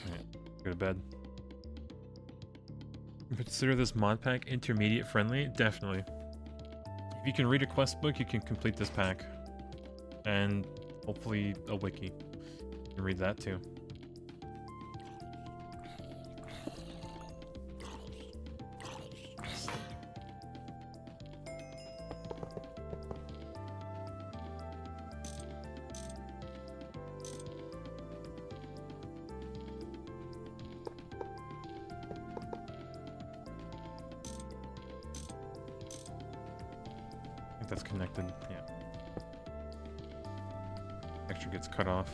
Alright, go to bed. Consider this mod pack intermediate friendly? Definitely. If you can read a quest book, you can complete this pack. And hopefully a wiki. You can read that too. I think that's connected, yeah. Texture gets cut off.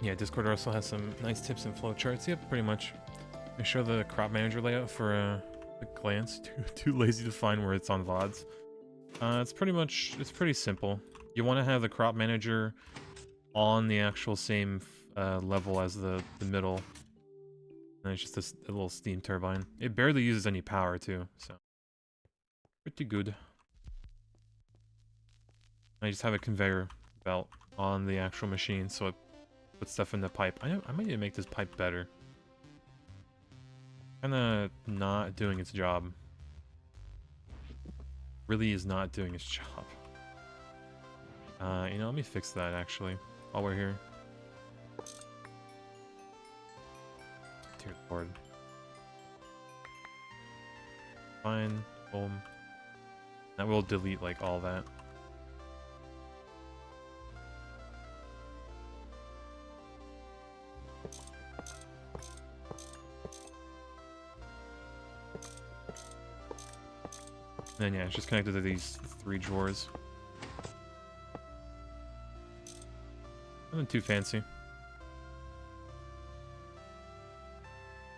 Yeah, Discord also has some nice tips and flowcharts. Yep, pretty much. I show the crop manager layout for a glance. Too lazy to find where it's on VODs. It's pretty simple. You want to have the crop manager on the actual same level as the middle. And it's just a little steam turbine. It barely uses any power too, so. Pretty good. I just have a conveyor belt on the actual machine, so it puts stuff in the pipe. I might need to make this pipe better. Kinda not doing its job. Really is not doing its job. You know, let me fix that actually, while we're here. Dear Lord. Fine, boom. That will delete, like, all that. And then, yeah, it's just connected to these 3 drawers. Nothing too fancy.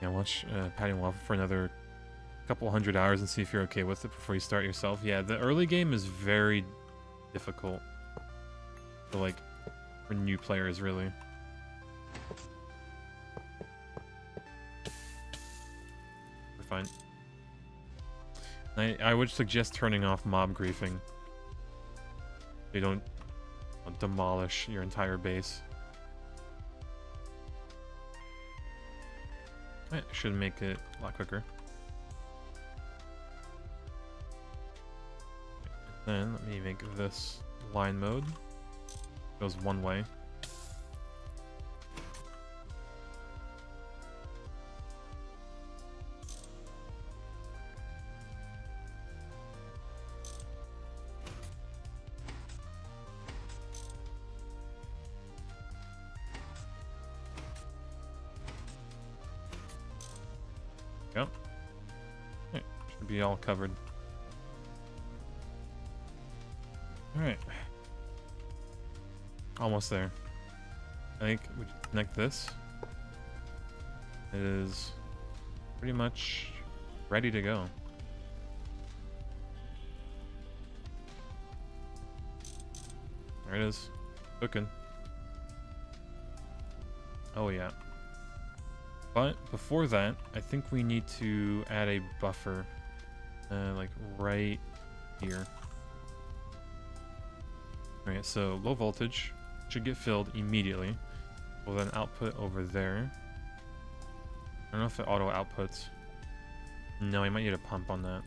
Yeah, watch Patty Waffle for another couple 100 hours and see if you're okay with it before you start yourself. Yeah, the early game is very difficult. So, like, for new players, really. We're fine. I would suggest turning off mob griefing. They don't demolish your entire base. It should make it a lot quicker. Then let me make this line mode. Goes one way. Go. Right, should be all covered. Alright. Almost there. I think we just connect this. It is pretty much ready to go. There it is. Cooking. Oh yeah. But before that, I think we need to add a buffer, like right here. Alright, so low voltage should get filled immediately. We'll then output over there. I don't know if it auto outputs. No, I might need a pump on that.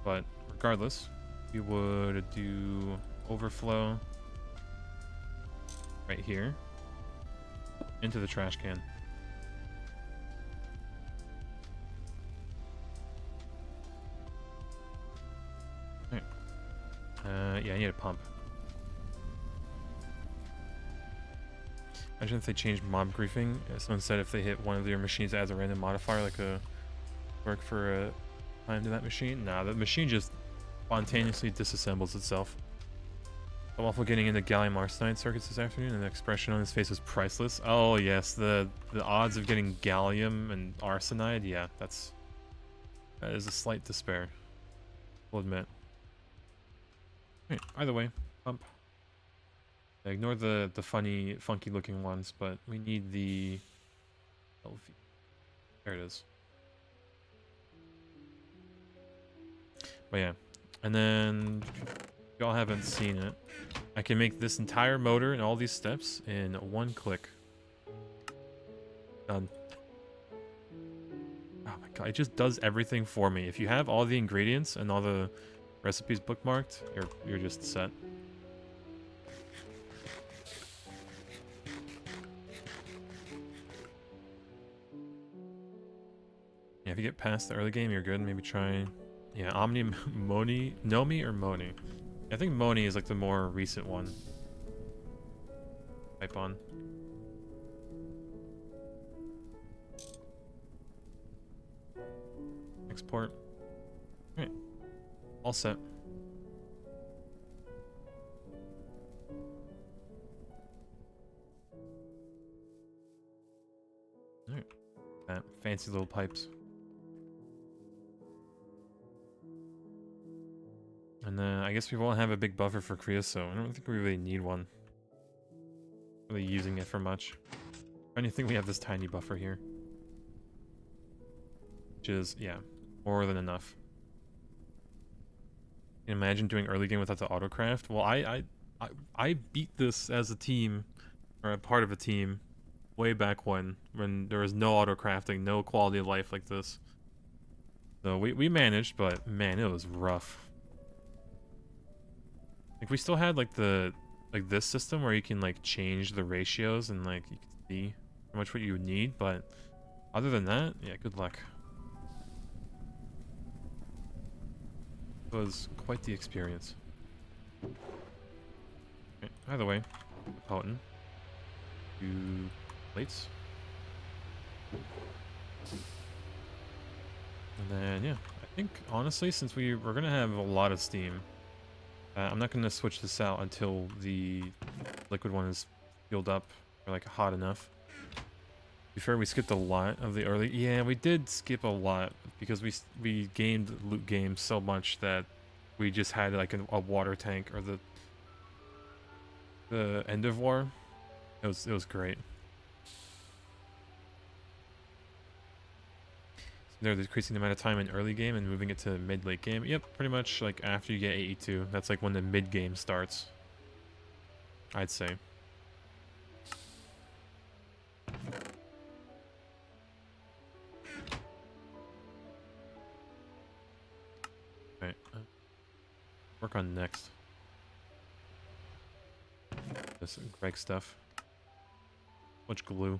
But regardless, we would do overflow right here into the trash can. Alright. Yeah, I need a pump. Imagine if they changed mob griefing. Someone said if they hit one of your machines as a random modifier, like a work for a time to that machine. Nah, the machine just spontaneously disassembles itself. I'm also getting into gallium arsenide circuits this afternoon, and the expression on his face was priceless. Oh yes, the odds of getting gallium and arsenide, yeah, that is a slight despair. We'll admit. Right, either way, pump. Ignore the funny, funky looking ones, but we need the LV. There it is. But yeah, and then if y'all haven't seen it, I can make this entire motor and all these steps in one click. Done. Oh my god, it just does everything for me. If you have all the ingredients and all the recipes bookmarked, you're just set. Yeah, if you get past the early game, you're good. Maybe try, yeah, Omni, Moni, Nomi or Moni. I think Moni is like the more recent one. Type on. Export. Alright. All set. Alright. That fancy little pipes. And then I guess we won't have a big buffer for creosote. I don't think we really need one. Really using it for much. If anything, we have this tiny buffer here. Which is, yeah, More than enough. Can you imagine doing early game without the autocraft? Well, I beat this as a team, or a part of a team, way back when there was no autocrafting, no quality of life like this. So we managed, but man, it was rough. Like we still had like this system where you can like change the ratios and like you can see how much what you would need, but other than that, yeah, good luck. It was quite the experience. Okay, either way, potent. 2 plates. And then, yeah, I think, honestly, since we're going to have a lot of steam, I'm not going to switch this out until the liquid one is filled up, or, like, hot enough. To be fair, we skipped a lot of the early... Yeah, we did skip a lot, because we gamed loot games so much that we just had, like, a water tank, or the end of war. It was great. They're decreasing the amount of time in early game and moving it to mid-late game. Yep, pretty much like after you get 82. That's like when the mid-game starts, I'd say. Alright. Work on next. This Greg stuff. Much glue.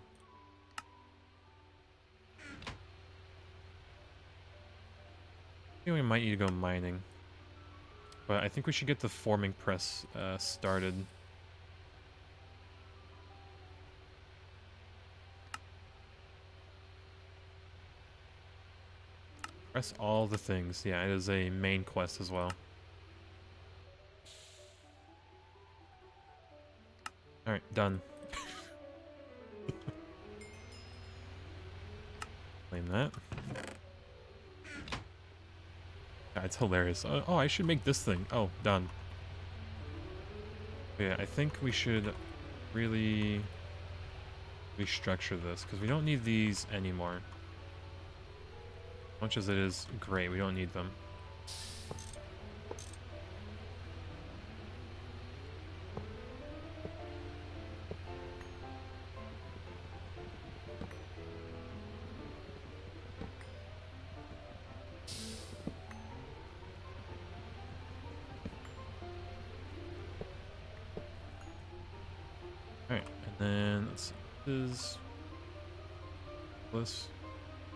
I think we might need to go mining. But I think we should get the forming press started. Press all the things. Yeah, it is a main quest as well. Alright, done. Claim that. Yeah, it's hilarious. Oh, I should make this thing. Oh, done. But yeah, I think we should really restructure this, because we don't need these anymore. As much as it is great, we don't need them. Alright, and then this is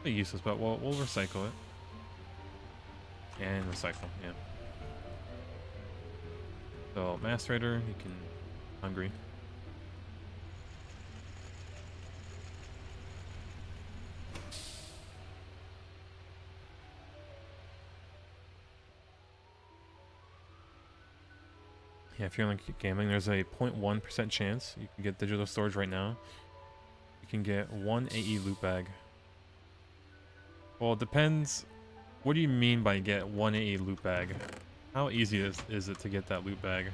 useless, but we'll recycle it. And recycle, yeah. So, Macerator, you can... hungry. Yeah, if you're like gambling, there's a 0.1% chance you can get digital storage right now. You can get 1 AE loot bag. Well, it depends. What do you mean by get 1 AE loot bag? How easy is it to get that loot bag?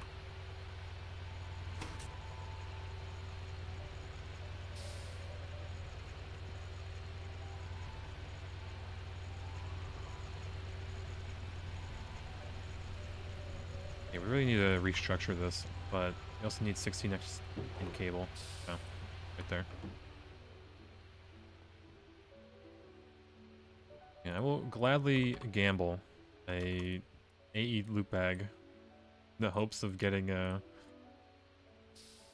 Yeah, we really need to restructure this, but we also need 16x in cable. So, right there. Yeah, I will gladly gamble a AE loot bag in the hopes of getting a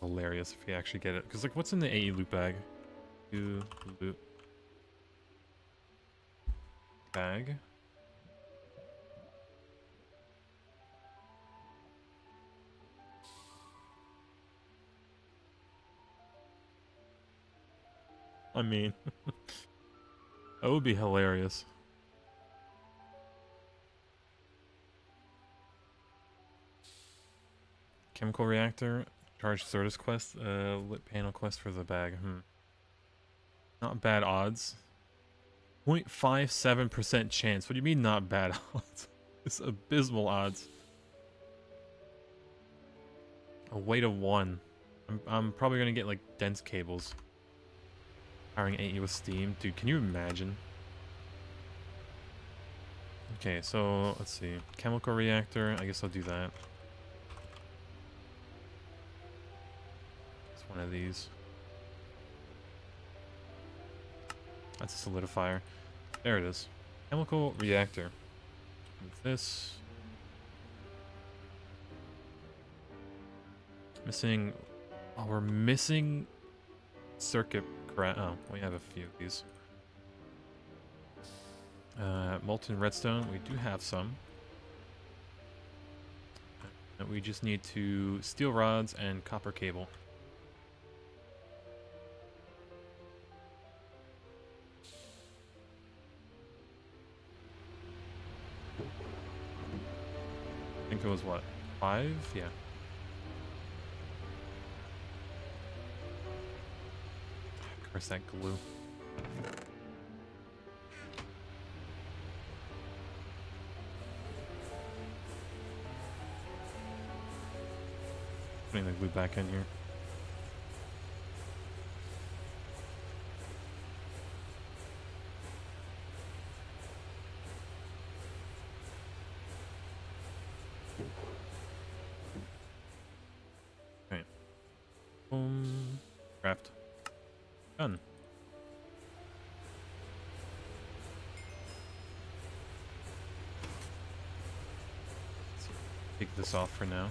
hilarious if we actually get it. Because like, what's in the AE loot bag? Loot bag. I mean, that would be hilarious. Chemical reactor, charge Sortis quest, lit panel quest for the bag. Not bad odds. 0.57% chance. What do you mean not bad odds? It's abysmal odds. A weight of 1. I'm probably gonna get like dense cables. Powering AE with steam. Dude, can you imagine? Okay, so let's see. Chemical reactor. I guess I'll do that. It's one of these. That's a solidifier. There it is. Chemical reactor. Move this. Missing. Oh, we're missing circuit. Oh, we have a few of these. Molten redstone. We do have some. We just need to steel rods and copper cable. I think it was what? 5? Yeah. Curse that glue. Putting the glue back in here. Okay. Boom. Craft. Done. Let's take this off for now.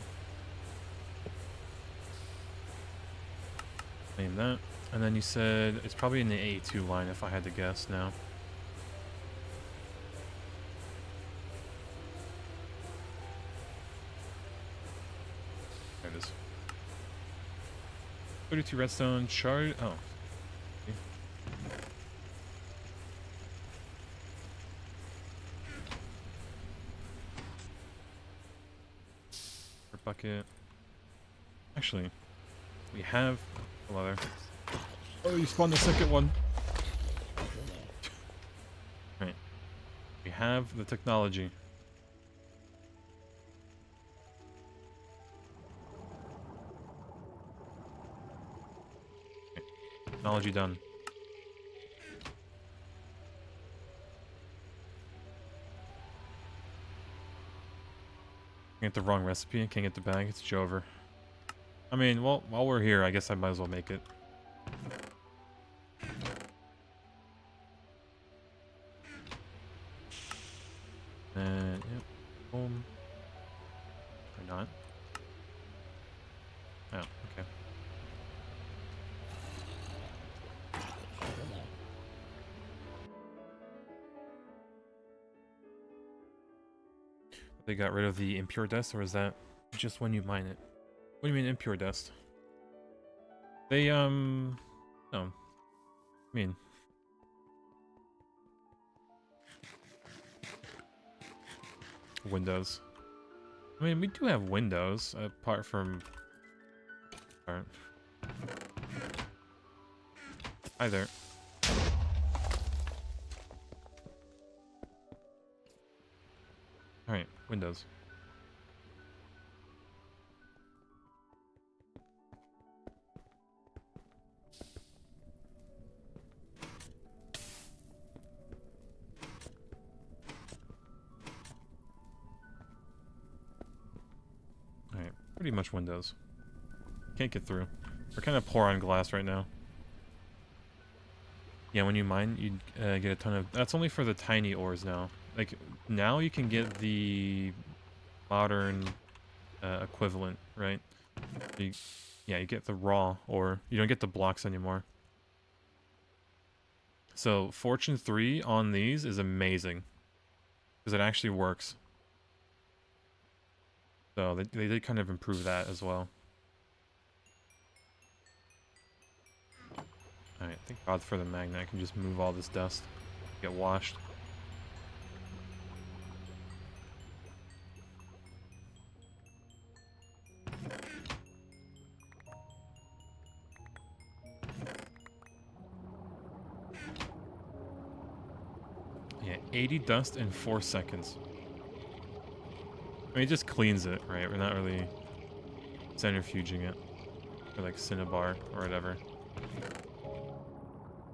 Name that. And then you said it's probably in the A2 line if I had to guess now. There it is. 32 redstone shard. Oh. Bucket. Actually, we have a leather. Oh, you spawned the second one. Right. We have the technology. Okay. Technology done. Get the wrong recipe. Can't get the bag. It's Jover. I mean, well, while we're here, I guess I might as well make it. And yep, boom. Or not. Oh, okay. They got rid of the impure dust, or is that just when you mine it? What do you mean impure dust? They, no. I mean... Windows. I mean, we do have windows, apart from... Hi there. Alright, windows. Alright, pretty much windows. Can't get through. We're kind of poor on glass right now. Yeah, when you mine, you get a ton of... That's only for the tiny ores now. Like, now you can get the modern equivalent, right? Yeah, you get the raw ore. You don't get the blocks anymore. So, Fortune 3 on these is amazing. Because it actually works. So, they did kind of improve that as well. Alright, thank God for the magnet. I can just move all this dust. Get washed. Yeah, 80 dust in 4 seconds. I mean, it just cleans it, right? We're not really centrifuging it. Or like Cinnabar or whatever.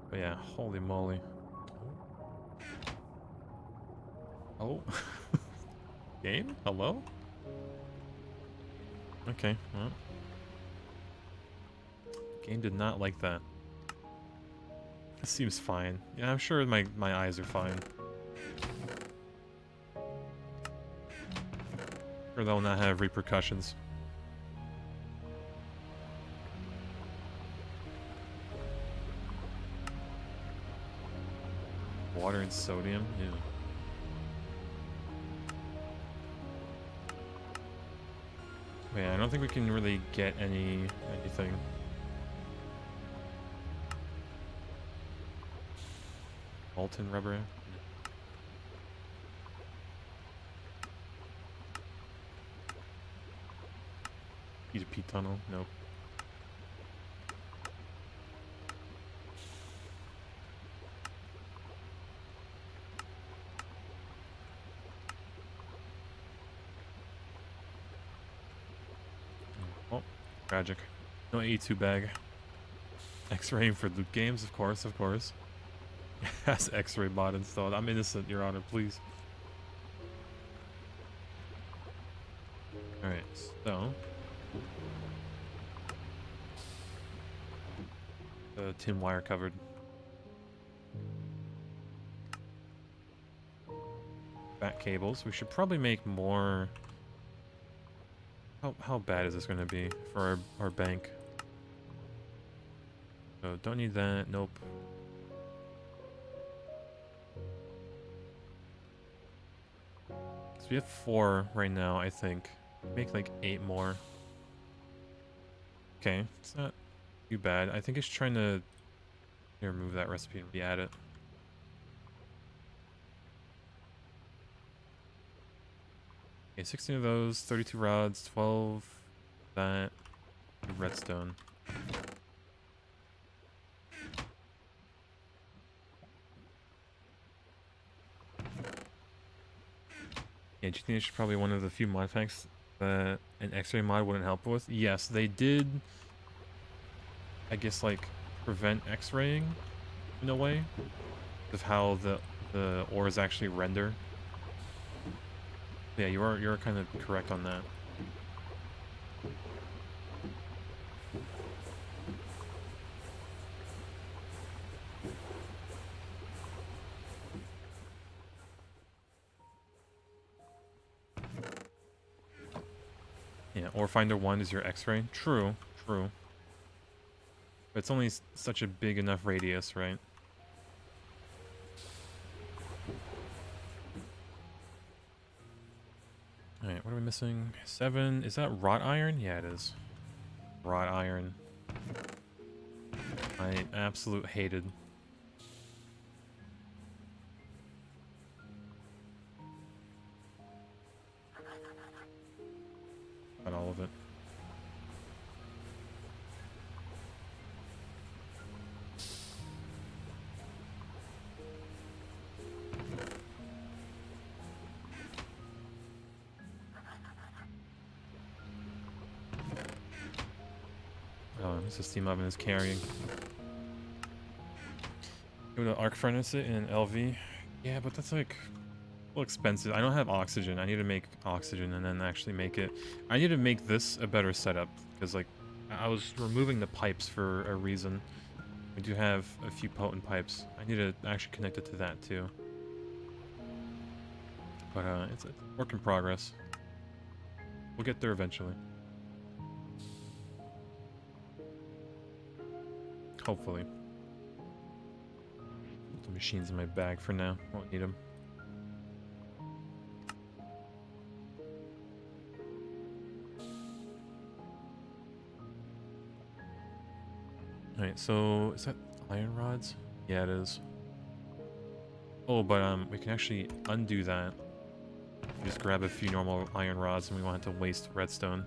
But yeah, holy moly. Oh. Game? Hello? Okay, well. Game did not like that. It seems fine. Yeah, I'm sure my eyes are fine. Or they'll not have repercussions. Water and sodium? Yeah. Wait, I don't think we can really get anything. Molten rubber? P2P tunnel? Nope. Oh, tragic. No A2 bag. X-ray for loot games, of course, of course. Has X-ray bot installed. I'm innocent, Your Honor, please. Alright, so... tin wire covered. Back cables. We should probably make more... How bad is this going to be for our bank? So, don't need that. Nope. So we have 4 right now, I think. Make like 8 more. Okay, it's not too bad. I think it's trying to remove that recipe and re-add it. Okay, 16 of those, 32 rods, 12 that, redstone. Yeah, do you think it's probably one of the few mod packs that an X-ray mod wouldn't help with? Yes, they did, I guess, like, prevent X-raying in a way of how the ores actually render. Yeah, you're kind of correct on that. Yeah, Ore Finder 1 is your X-ray. True, true. But it's only such a big enough radius, right? Alright, what are we missing? 7. Is that wrought iron? Yeah, it is. Wrought iron. I absolute hated. Got all of it. Oh, this is steam oven is carrying. Go to arc furnace it in LV. Yeah, but that's like a little expensive. I don't have oxygen. I need to make oxygen and then actually make it. I need to make this a better setup because like I was removing the pipes for a reason. We do have a few potent pipes. I need to actually connect it to that too. But it's a work in progress. We'll get there eventually. Hopefully. Put the machines in my bag for now. Won't need them. Alright, so is that iron rods? Yeah, it is. Oh, but we can actually undo that. Just grab a few normal iron rods and we won't have to waste redstone.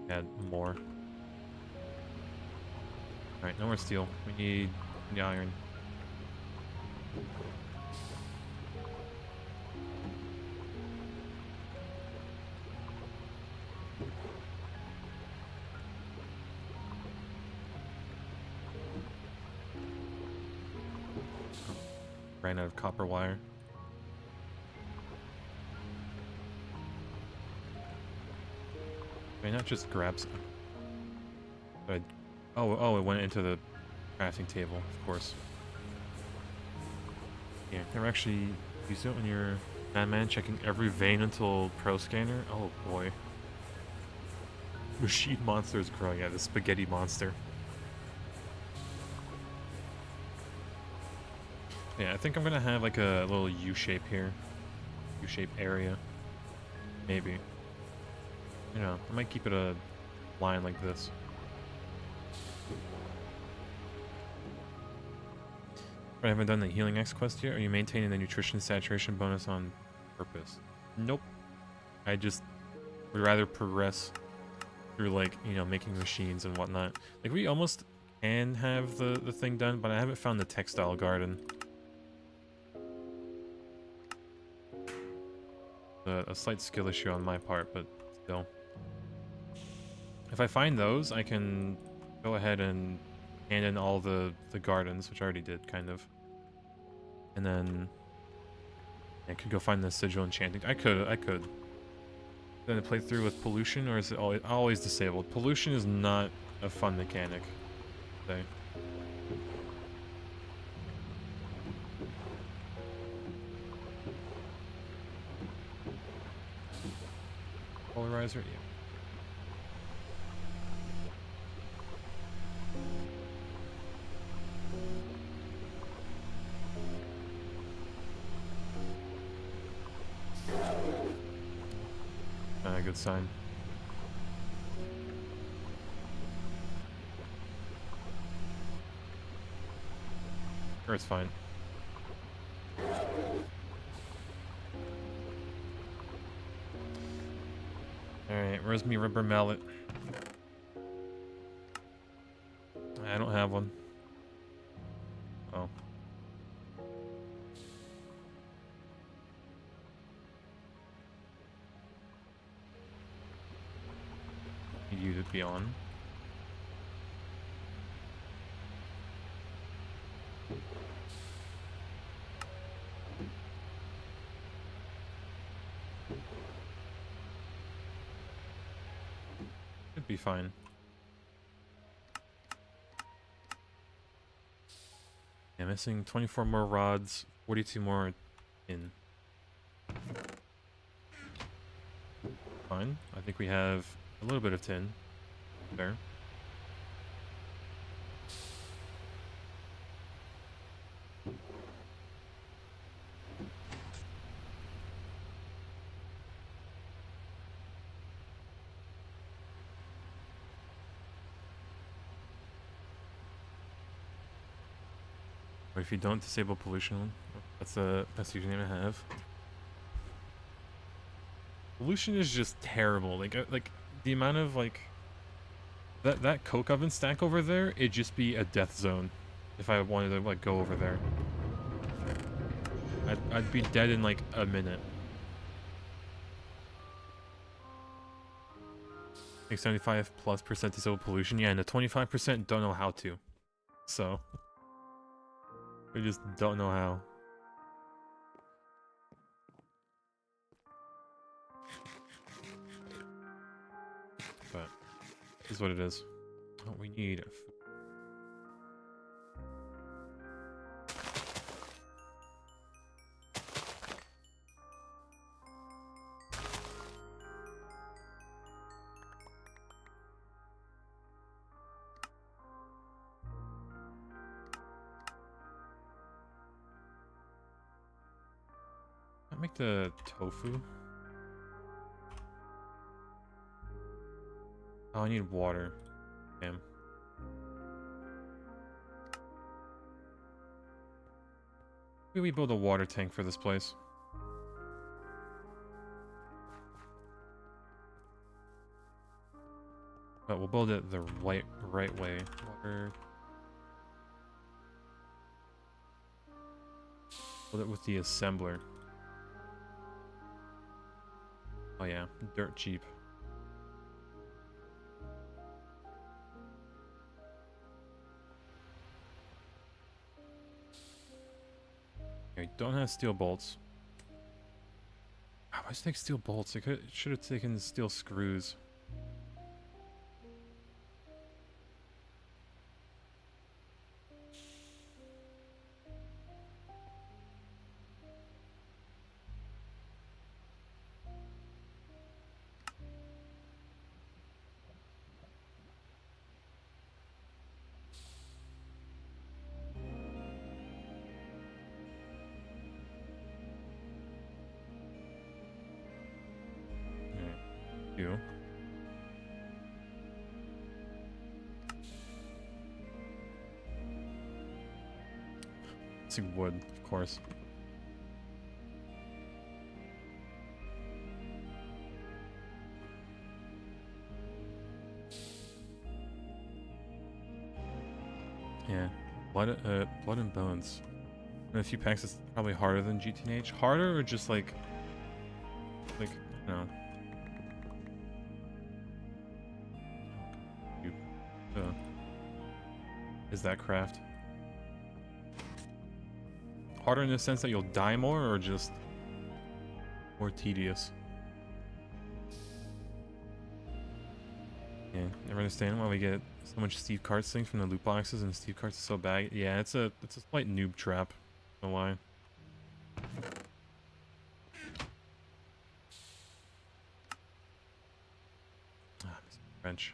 Add more. Alright, no more steel. We need the iron. ran out of copper wire. Why not just grab some? Oh, it went into the crafting table, of course. Yeah, never actually used it when you're Madman checking every vein until Pro Scanner. Oh boy. Machine monster is growing. Yeah, the spaghetti monster. Yeah, I think I'm gonna have like a little U shape here. U shape area. Maybe. You know, I might keep it a line like this. I haven't done the Healing X quest yet. Are you maintaining the nutrition saturation bonus on purpose? Nope. I just would rather progress through, like, you know, making machines and whatnot. Like, we almost can have the thing done, but I haven't found the textile garden. A slight skill issue on my part, but still. If I find those, I can go ahead and hand in all the gardens, which I already did, kind of. And then I could go find the sigil enchanting. I could. Then play through with pollution, or is it always disabled? Pollution is not a fun mechanic. Say. Polarizer, yeah. Good sign. Or it's fine. Alright, where's me rubber mallet? I don't have one. Oh. Need you to be on. Should be fine. Yeah, missing 24 more rods, 42 more in. Fine. I think we have a little bit of tin there. But if you don't disable pollution, that's the best username I have. Pollution is just terrible. Like the amount of like that coke oven stack over there, it'd just be a death zone if I wanted to like go over there. I'd be dead in like a minute. Like 75+% disable pollution, yeah, and the 25% don't know how to. So we just don't know how. But this is what it is. Oh, we need food. I'll make the tofu. Oh, I need water. Damn. Maybe we build a water tank for this place. But we'll build it the right way. Water. Build it with the assembler. Oh yeah, dirt cheap. Okay, don't have steel bolts. Why take steel bolts? I should have taken steel screws. Okay. You. See wood, of course. Yeah, blood and bones. In a few packs, it's probably harder than GTH. Harder or just like, no. You, is that craft? Harder in the sense that you'll die more, or just more tedious? Yeah, never understand why we get so much Steve Carts things from the loot boxes and Steve Carts is so bad. Yeah, it's a slight noob trap. I don't know why. Ah, French.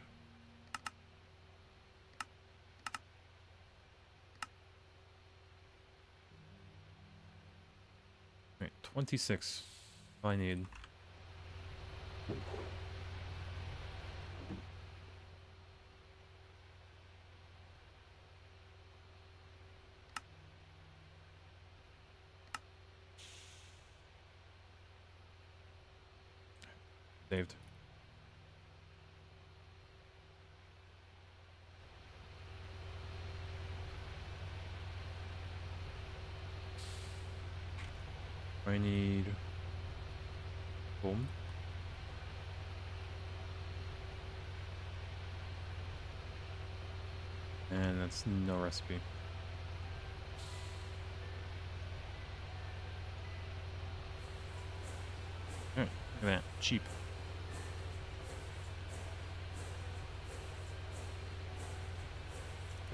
Right, 26. All I need. Saved. I need... Boom. And that's no recipe. Alright, look at that. Cheap.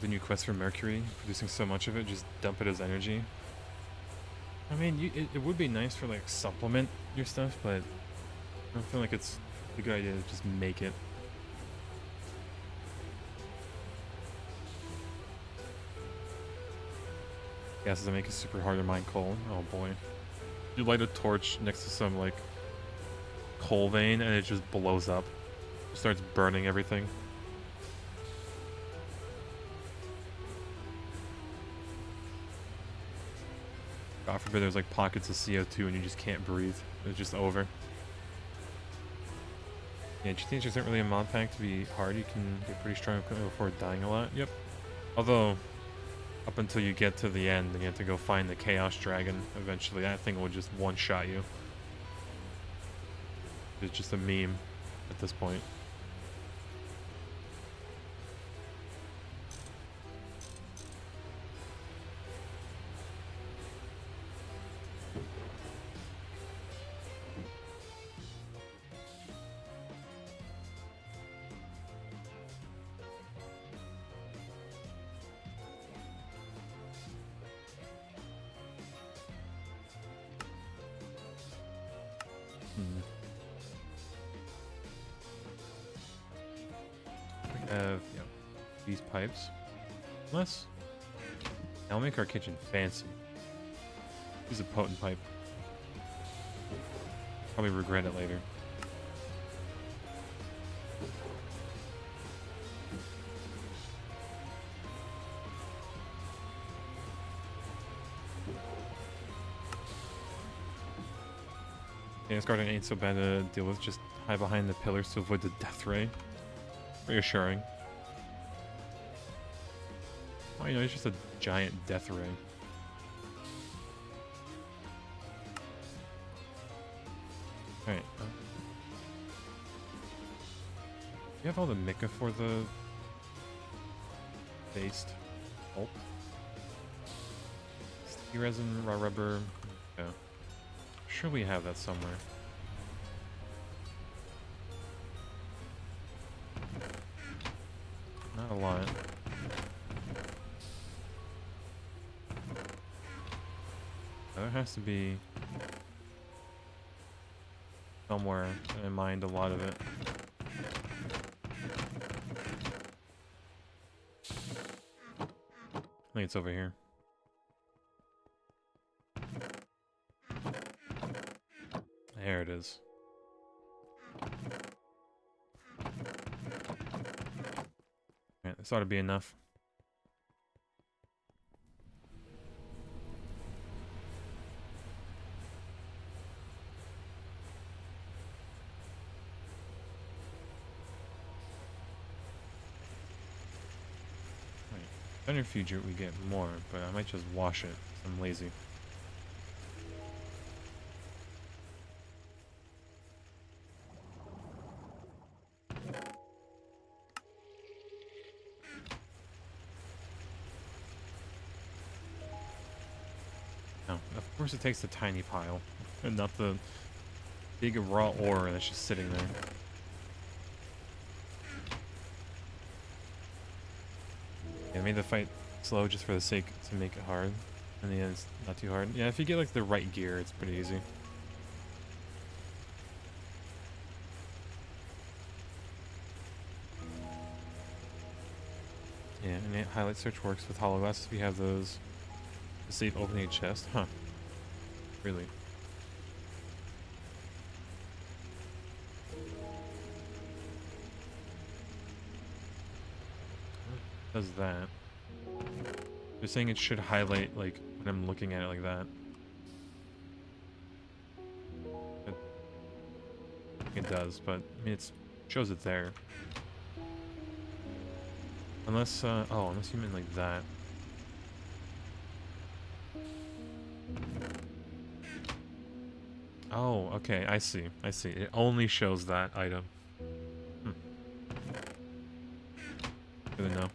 The new quest for Mercury, producing so much of it, just dump it as energy. I mean, it would be nice for, like, supplement your stuff, but I don't feel like it's a good idea to just make it. Gases that make it super hard to mine coal. Oh boy. You light a torch next to some, like, coal vein and it just blows up. It starts burning everything. God forbid there's like pockets of CO2 and you just can't breathe. It's just over. Yeah, GTH isn't really a mod pack to be hard. You can get pretty strong equipment before dying a lot. Yep. Although, up until you get to the end, and you have to go find the Chaos Dragon eventually, that thing will just one-shot you. It's just a meme at this point. We have, you know, these pipes. Less. That'll make our kitchen fancy. Use a potent pipe. Probably regret it later. Chaos Guardian ain't so bad to deal with, just hide behind the pillars to avoid the death ray. Reassuring. Oh, you know, it's just a giant death ray. Alright. You have all the Mika for the based pulp? resin, raw rubber. Yeah. Sure we have that somewhere. Not a lot. There has to be somewhere I mined a lot of it. I think it's over here. There it is. Alright, this ought to be enough. Centrifuge we get more, but I might just wash it. I'm lazy. No, of course it takes the tiny pile, and not the big raw ore that's just sitting there. Yeah, I made the fight slow just for the sake to make it hard. In the end, it's not too hard. Yeah, if you get like the right gear, it's pretty easy. Yeah, and highlight search works with hollow glasses. We have those to save opening a chest. Huh. Really? Does that? They're saying it should highlight like when I'm looking at it like that. It does, but I mean it shows it there. Unless unless you mean like that. Oh, okay, I see. I see. It only shows that item. Hmm. Good to know.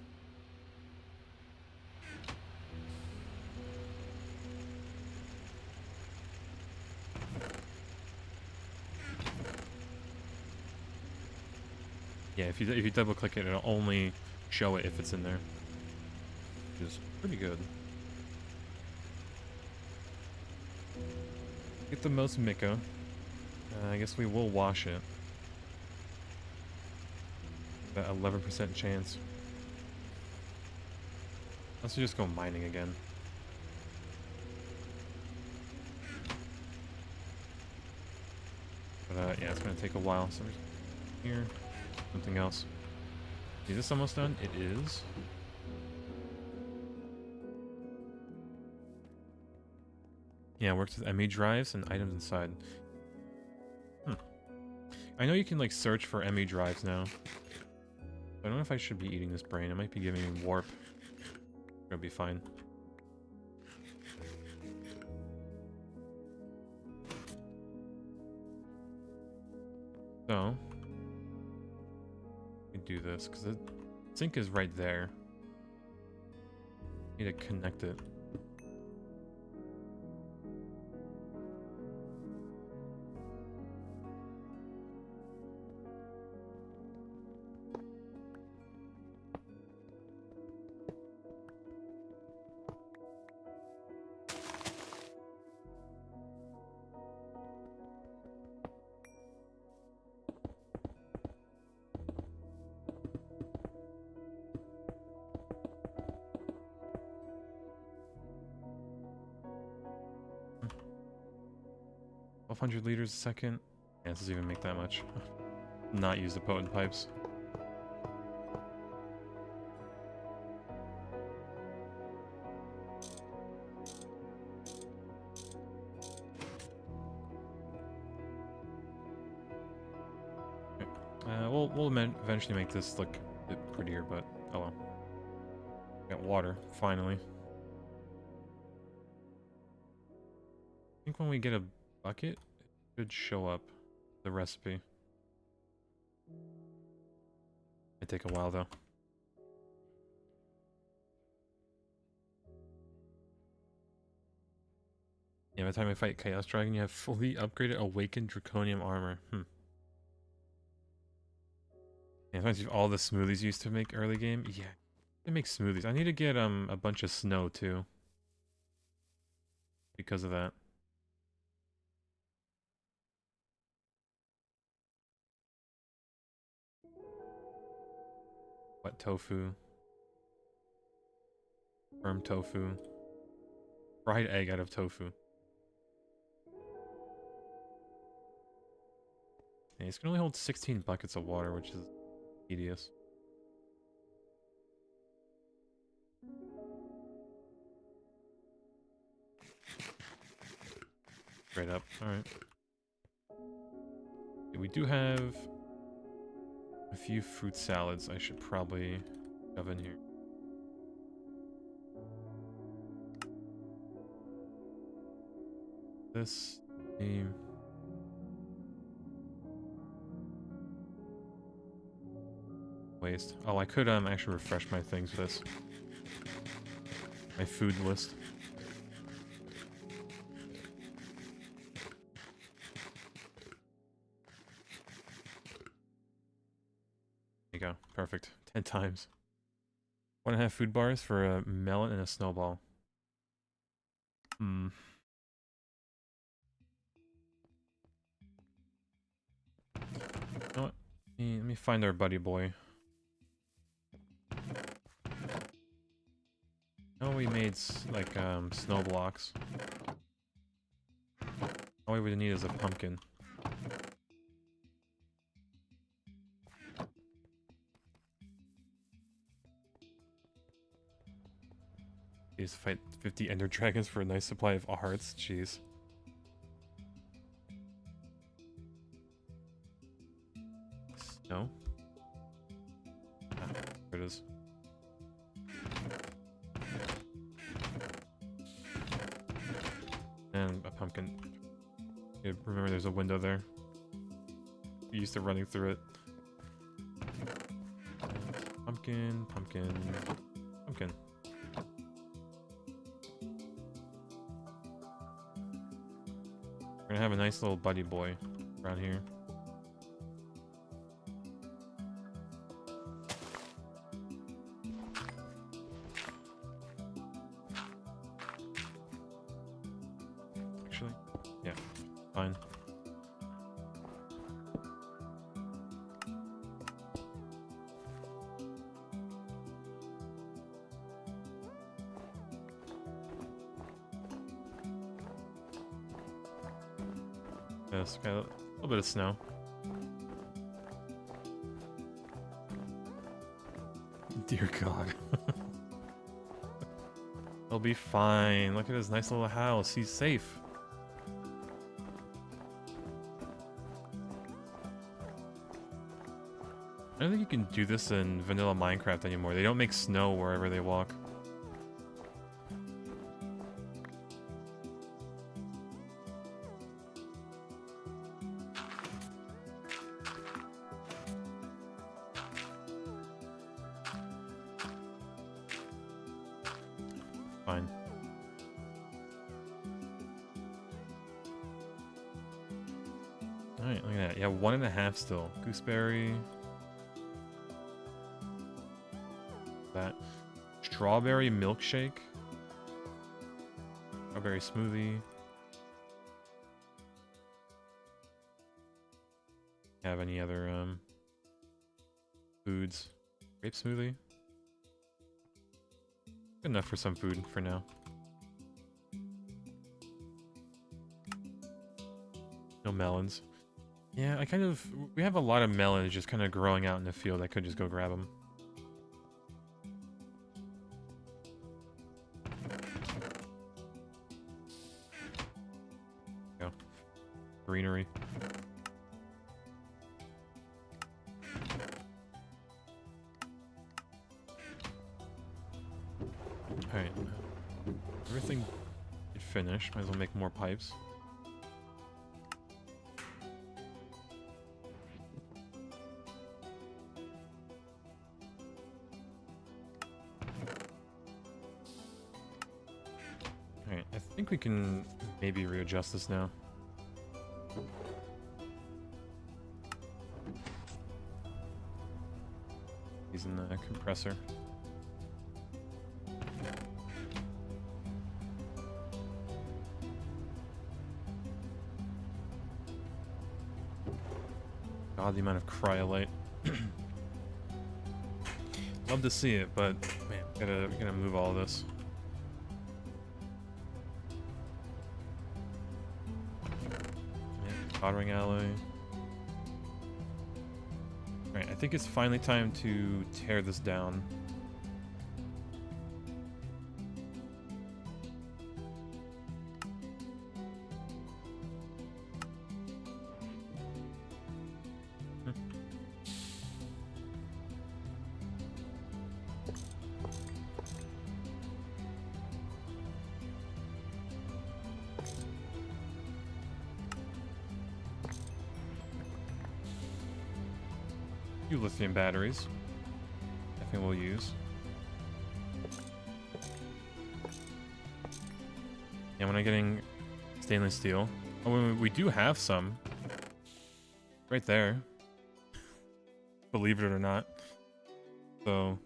Yeah, if you double click it, it'll only show it if it's in there. Which is pretty good. Get the most Mika. I guess we will wash it. That 11% chance. Let's just go mining again. But yeah, it's gonna take a while. So here, something else. Is this almost done? It is. Yeah, it works with ME drives and items inside. I know you can like search for ME drives now. I don't know if I should be eating this brain. It might be giving me warp. It'll be fine. So, we do this because the sink is right there. Need to connect it. Hmm. 1,200 liters a second. Yeah, this doesn't even make that much. Not use the potent pipes. We'll eventually make this look a bit prettier, but oh well. Got water, finally. I think when we get a bucket, it should show up the recipe. It'd take a while though. Yeah, by the time I fight Chaos Dragon, you have fully upgraded Awakened Draconium armor. Yeah, reminds you of all the smoothies you used to make early game. Yeah, they make smoothies. I need to get a bunch of snow too. Because of that. Wet tofu. Firm tofu. Fried egg out of tofu. Yeah, it's gonna only hold 16 buckets of water, which is tedious. Straight up. Alright. Okay, we do have a few fruit salads I should probably shove in here. This team. Waste. Oh, I could actually refresh my things with this. My food list. There you go. Perfect. 10 times. 1.5 food bars for a melon and a snowball. Hmm. You know what? Let me find our buddy boy. Oh, we made like snow blocks. All we would need is a pumpkin. He used to fight 50 ender dragons for a nice supply of hearts. Jeez. No. Ah, there it is. And a pumpkin. Yeah, remember, there's a window there. You used to running through it. Pumpkin, pumpkin, pumpkin. We're gonna have a nice little buddy boy around here. Actually, yeah, fine. Yes, got a little bit of snow. Dear God. He'll be fine. Look at his nice little house. He's safe. I don't think you can do this in vanilla Minecraft anymore. They don't make snow wherever they walk. Fine. Alright, look at that. Yeah, 1.5 still. Gooseberry. That. Strawberry milkshake. Strawberry smoothie. Have any other foods? Grape smoothie. Good enough for some food for now. No melons. Yeah, we have a lot of melons just kind of growing out in the field. I could just go grab them. Go. Greenery. Alright. Everything finished. Might as well make more pipes. think we can maybe readjust this now. Using the compressor. God, the amount of cryolite. Love to see it, but man, we gotta move all of this. Yeah, soldering alloy. Alright, I think it's finally time to tear this down. Few lithium batteries. I think we'll use. And we're not getting stainless steel. Oh, we do have some. Right there. Believe it or not. So,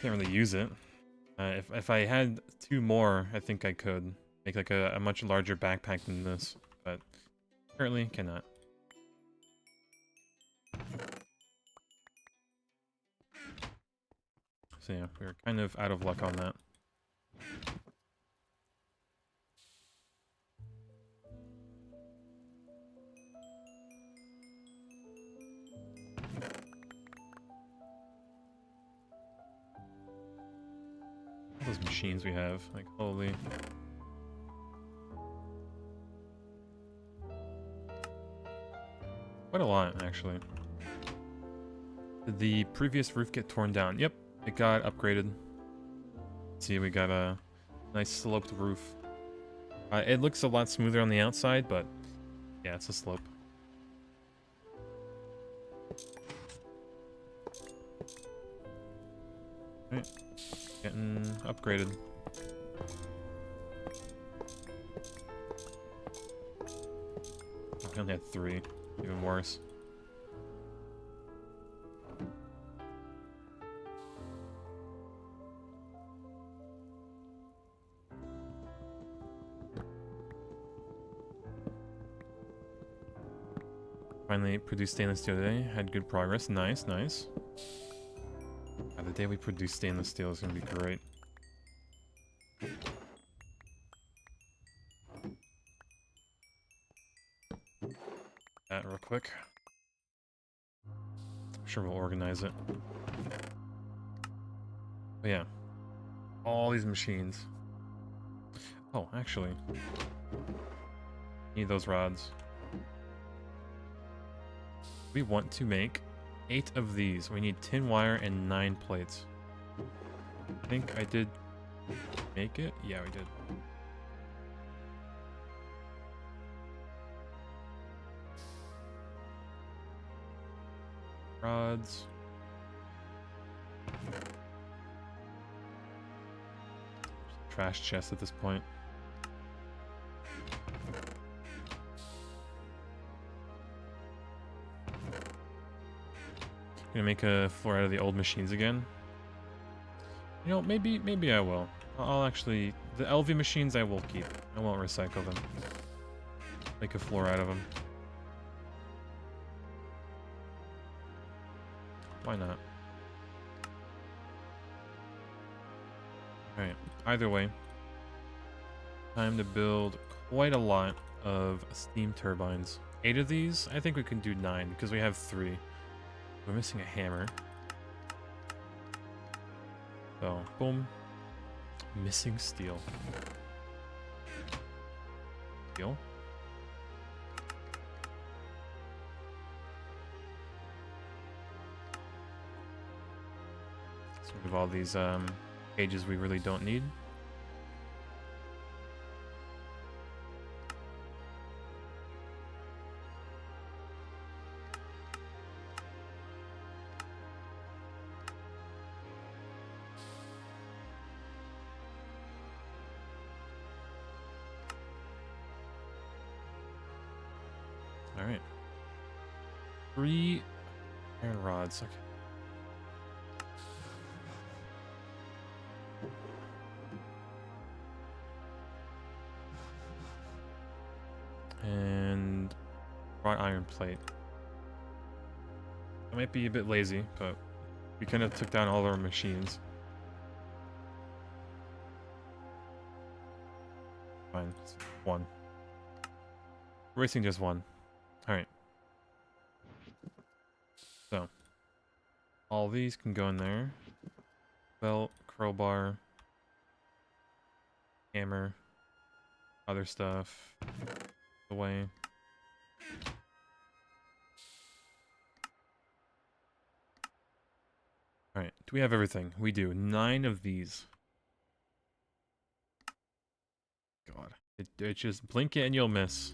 can't really use it. If I had 2 more, I think I could make like a much larger backpack than this, but currently cannot. So yeah, we were kind of out of luck on that. All those machines we have, like, holy. Quite a lot, actually. Did the previous roof get torn down? Yep, it got upgraded. See, we got a nice sloped roof. It looks a lot smoother on the outside, but yeah, it's a slope. Right, getting upgraded. I only had 3, even worse. Finally produced stainless steel today. Had good progress. Nice, nice. The day we produce stainless steel is going to be great. That real quick. I'm sure we'll organize it. But yeah. All these machines. Oh, actually. Need those rods. We want to make 8 of these. We need tin wire and 9 plates. I think I did make it? Yeah, we did. Rods. Trash chest at this point. Gonna make a floor out of the old machines again. You know, maybe I will. I'll actually... The LV machines I will keep. I won't recycle them. Make a floor out of them. Why not? Alright, either way. Time to build quite a lot of steam turbines. 8 of these? I think we can do 9 because we have 3. We're missing a hammer. So, boom. Missing steel. Steel? So we have all these cages we really don't need. Alright. 3 iron rods. Okay. And wrought iron plate. I might be a bit lazy, but we kind of took down all our machines. Fine, it's 1. We're wasting just 1. Alright. So, all these can go in there. Belt, crowbar, hammer, other stuff. Away. Alright, do we have everything? We do. 9 of these. God. It just blink it and you'll miss.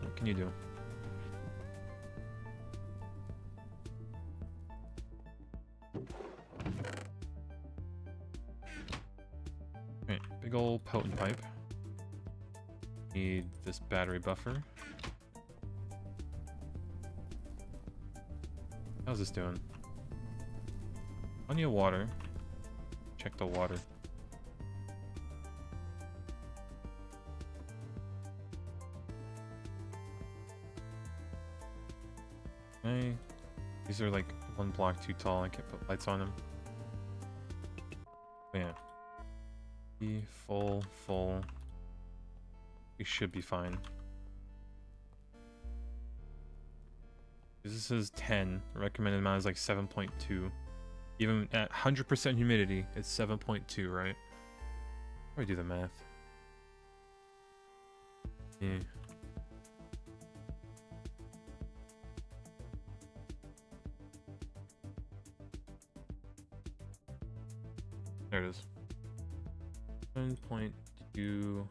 What can you do? Alright, big old potent pipe. Need this battery buffer. How's this doing? Plenty of water. Check the water. Okay. These are like one block too tall. I can't put lights on them. But yeah. Be full. We should be fine. This is 10. Recommended amount is like 7.2. Even at 100% humidity, it's 7.2, right? How do I do the math? Yeah. There it is. 7.2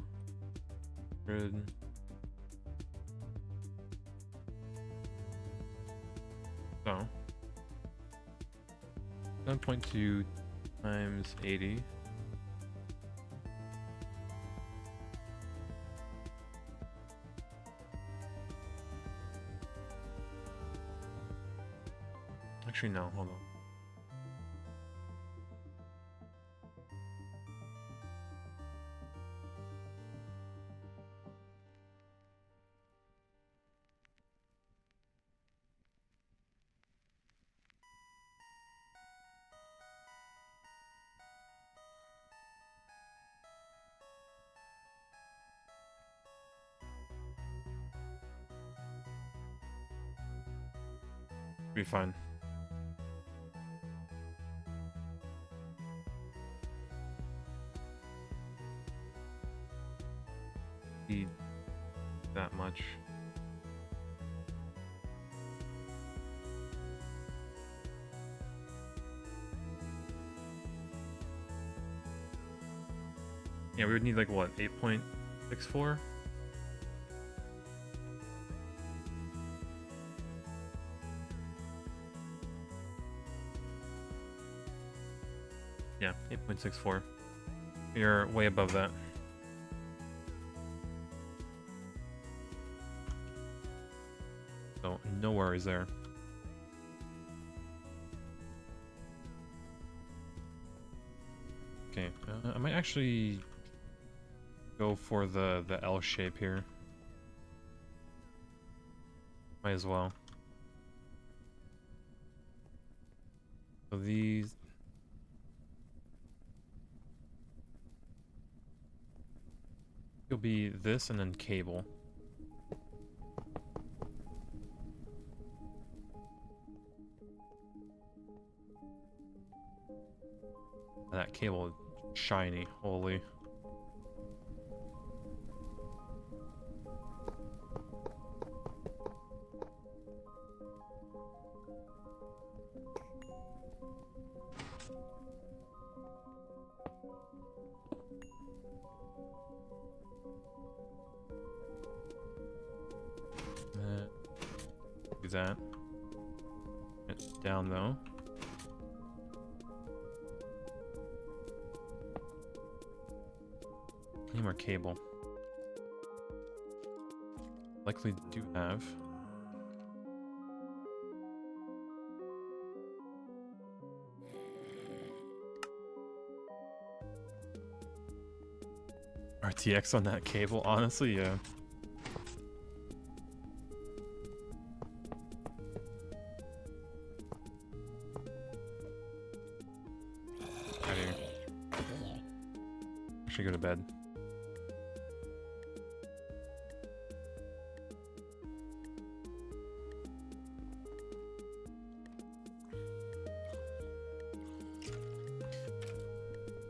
grid. So 7.2 times 80. Actually, no, hold on. Be fine. Need that much. Yeah, we would need like what, 8.64? Yeah, 8.64. You're way above that. So, no worries there. Okay, I might actually go for the L shape here. Might as well. So these... It'll be this and then cable. That cable is shiny, holy. Do that. It's down though. Need more cable. Likely do have. RTX on that cable, honestly, yeah. Should go to bed.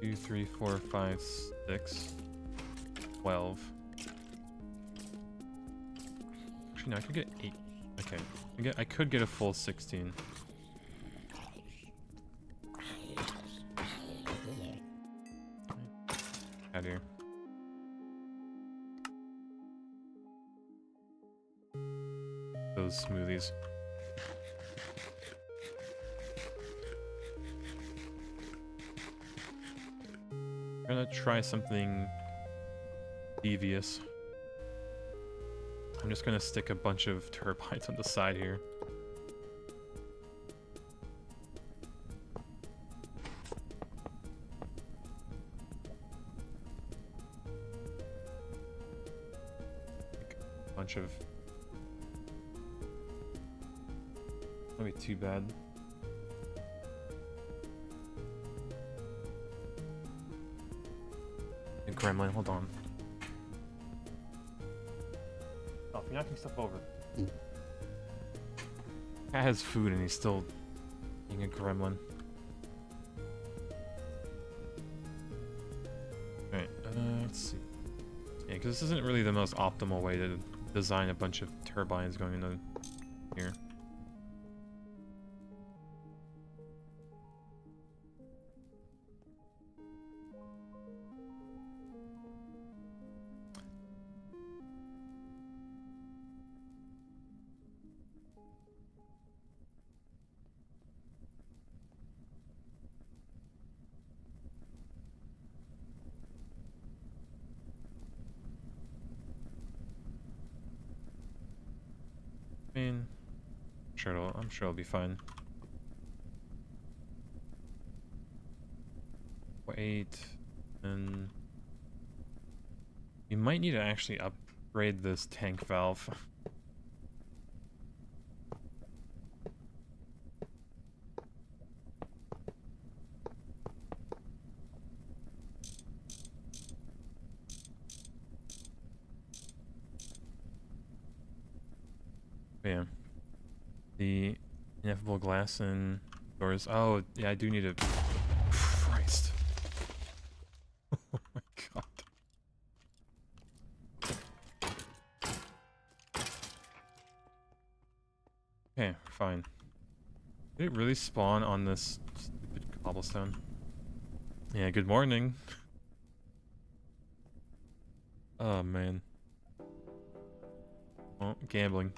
Two, 3, 4, 5, 6, 12. Actually, no, I could get 8. Okay, I could get a full 16. Out here. Those smoothies. I'm gonna try something devious. I'm just gonna stick a bunch of turbines on the side here. Not be too bad. A gremlin, hold on. Oh, you're knocking stuff over. Cat has food and he's still being a gremlin. Alright, let's see. Yeah, because this isn't really the most optimal way to design a bunch of turbines going into here. I mean, I'm sure it'll be fine. Wait, and you might need to actually upgrade this tank valve. Yeah. The ineffable glass and doors. Oh, yeah, I do need to... Christ. Oh my god. Okay, fine. Did it really spawn on this stupid cobblestone? Yeah, good morning. Oh, man. Oh, gambling.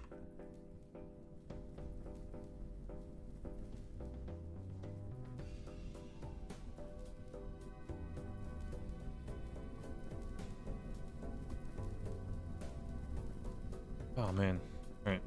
Oh, man. Alright.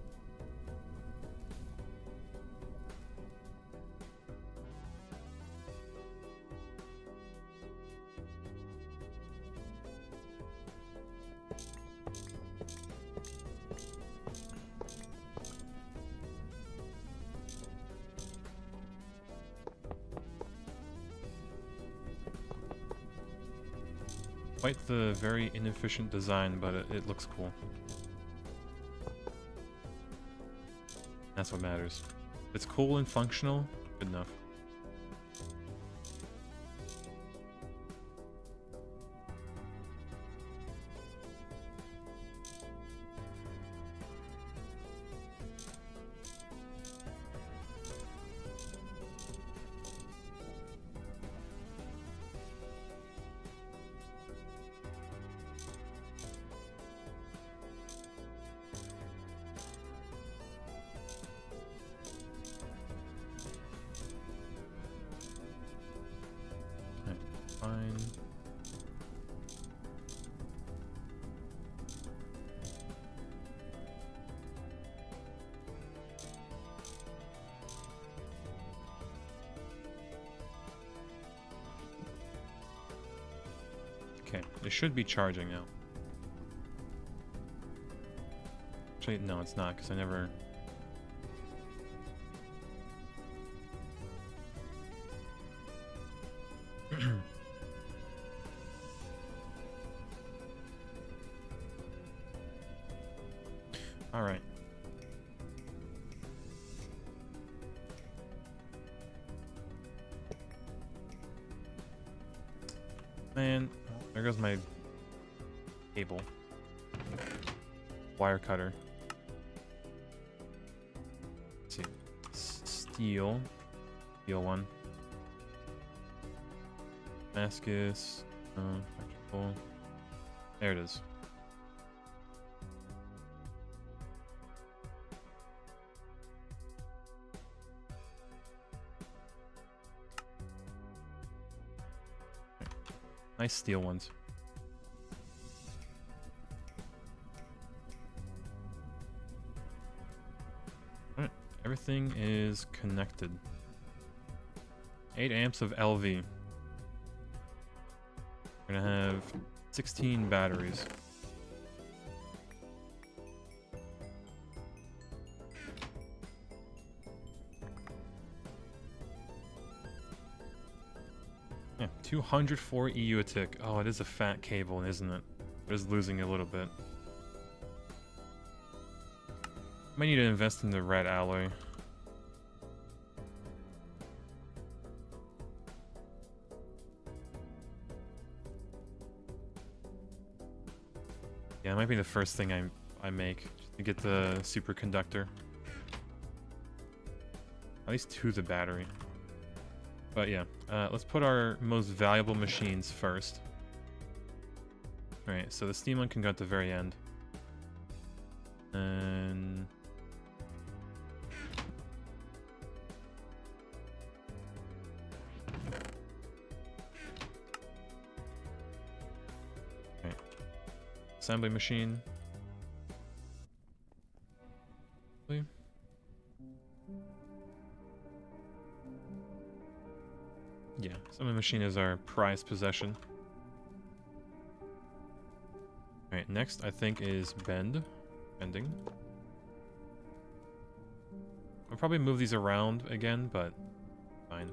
Quite the very inefficient design, but it looks cool. That's what matters. If it's cool and functional, good enough. Fine. Okay, it should be charging now. Actually, no, it's not, because I never... Alright. Man, there goes my cable. Wire cutter. Let's see. Steel. Steel one. Damascus. Electrical. There it is. Nice steel ones. Alright, everything is connected. 8 amps of LV. We're gonna have 16 batteries. Yeah, 204 EU a tick. Oh, it is a fat cable, isn't it? It is losing a little bit. Might need to invest in the red alloy. Yeah, it might be the first thing I make to get the superconductor. At least to the battery. But yeah, let's put our most valuable machines first. Alright, so the steam one can go at the very end. And... Right. Assembly machine. Yeah, assembly machine is our prized possession. Alright, next I think is bending. I'll probably move these around again, but fine.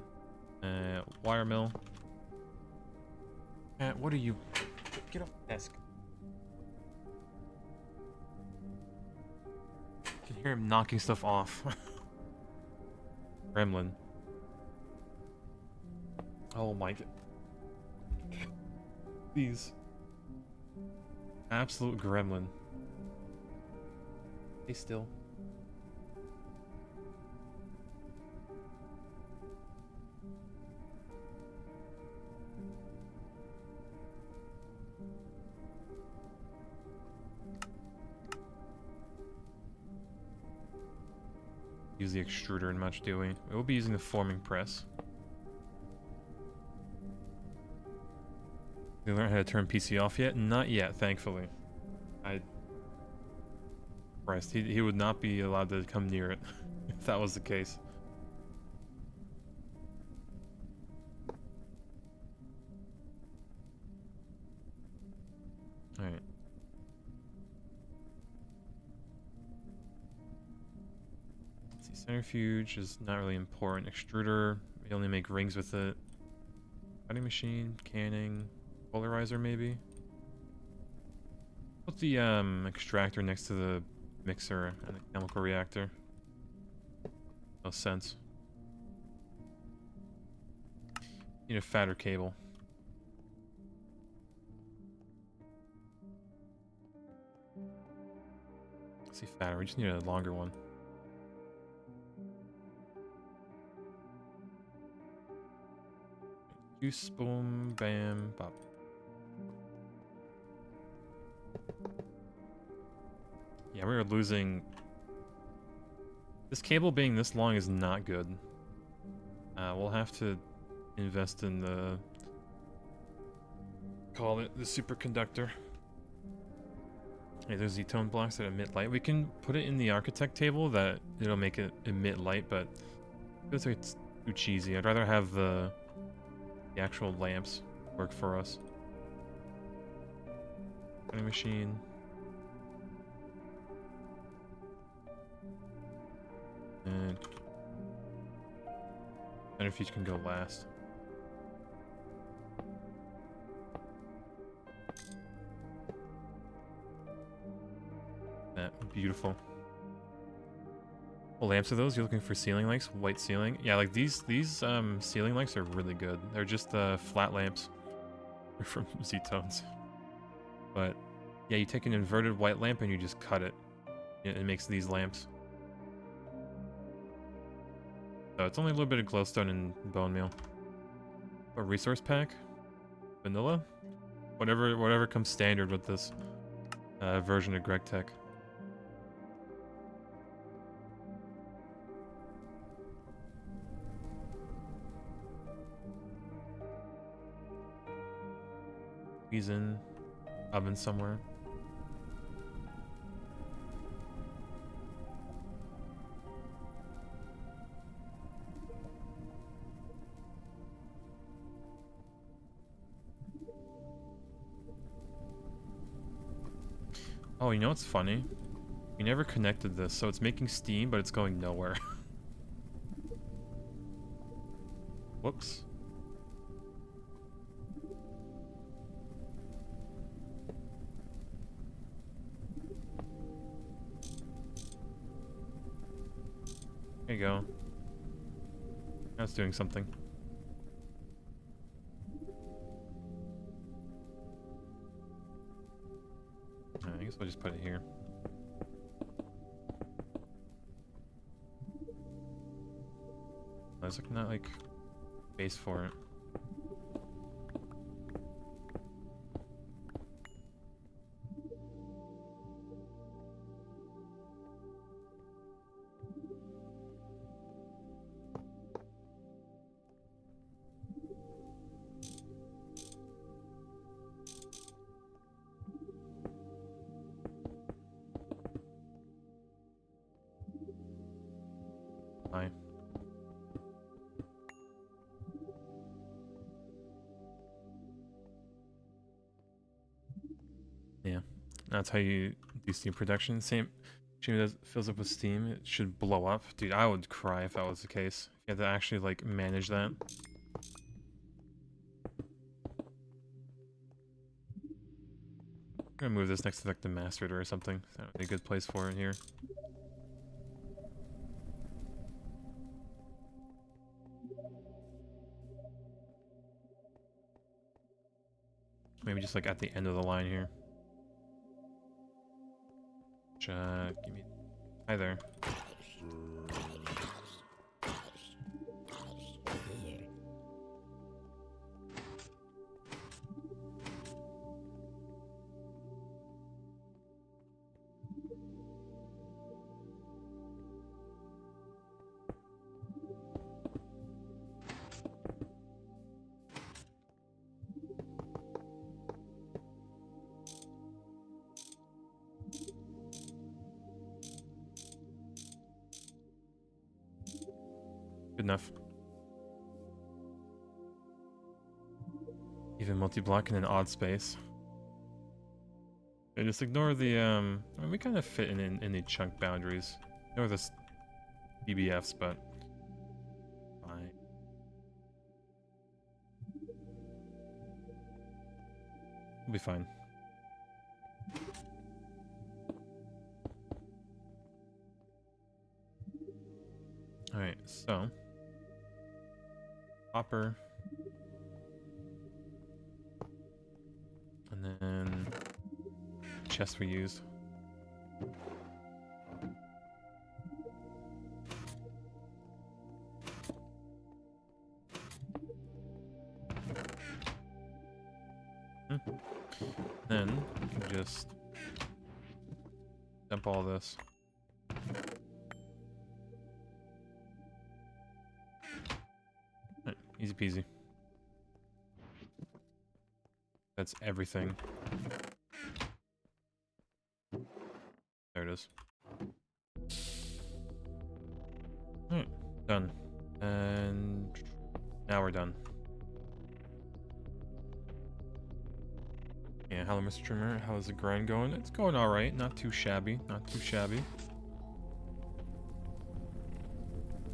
Wire mill. What are you? Get off the desk. I can hear him knocking stuff off. Gremlin. Oh my god. These. Absolute gremlin. Stay still. Use the extruder in much, do we? We'll be using the forming press. You learn how to turn PC off yet? Not yet, thankfully. Christ, he would not be allowed to come near it if that was the case. Alright. Let's see, centrifuge is not really important. Extruder, we only make rings with it. Cutting machine, canning, polarizer maybe? Put the extractor next to the mixer and the chemical reactor. No sense. Need a fatter cable. Let's see, fatter. We just need a longer one. Juice, boom, bam, bop. Yeah, we are losing. This cable being this long is not good. We'll have to invest in the... Call it the superconductor. Hey, there's Zetone blocks that emit light. We can put it in the architect table that it'll make it emit light, but it feels like it's too cheesy. I'd rather have the actual lamps work for us. Cutting machine. And centrifuge can go last. That beautiful. What lamps are those? You're looking for ceiling lights? White ceiling? Yeah, like these ceiling lights are really good. They're just flat lamps. They're from Zetones. But yeah, you take an inverted white lamp and you just cut it. It makes these lamps. So it's only a little bit of glowstone and bone meal. A resource pack? Vanilla? Whatever comes standard with this version of GregTech. He's in oven somewhere. Oh, you know what's funny? We never connected this, so it's making steam, but it's going nowhere. Whoops. There you go. That's doing something. I guess I'll just put it here. There's like not like space for it. Hi. Yeah, that's how you do Steam production. Same that fills up with Steam, it should blow up. Dude, I would cry if that was the case. You had to actually like manage that. I'm gonna move this next to like the master door or something. That would be a good place for it here. Maybe just like at the end of the line here. Give me. Hi there. Good enough. Even multi-block in an odd space. And just ignore the I mean, we kind of fit in the chunk boundaries. Ignore this BBFs, but fine. We'll be fine. Alright, so hopper. And then chest we used. Then we can just dump all this. Right, easy peasy. That's everything. There it is. Alright, done. And now we're done. Yeah, hello Mr. Trimmer, how's the grind going? It's going alright, not too shabby, not too shabby.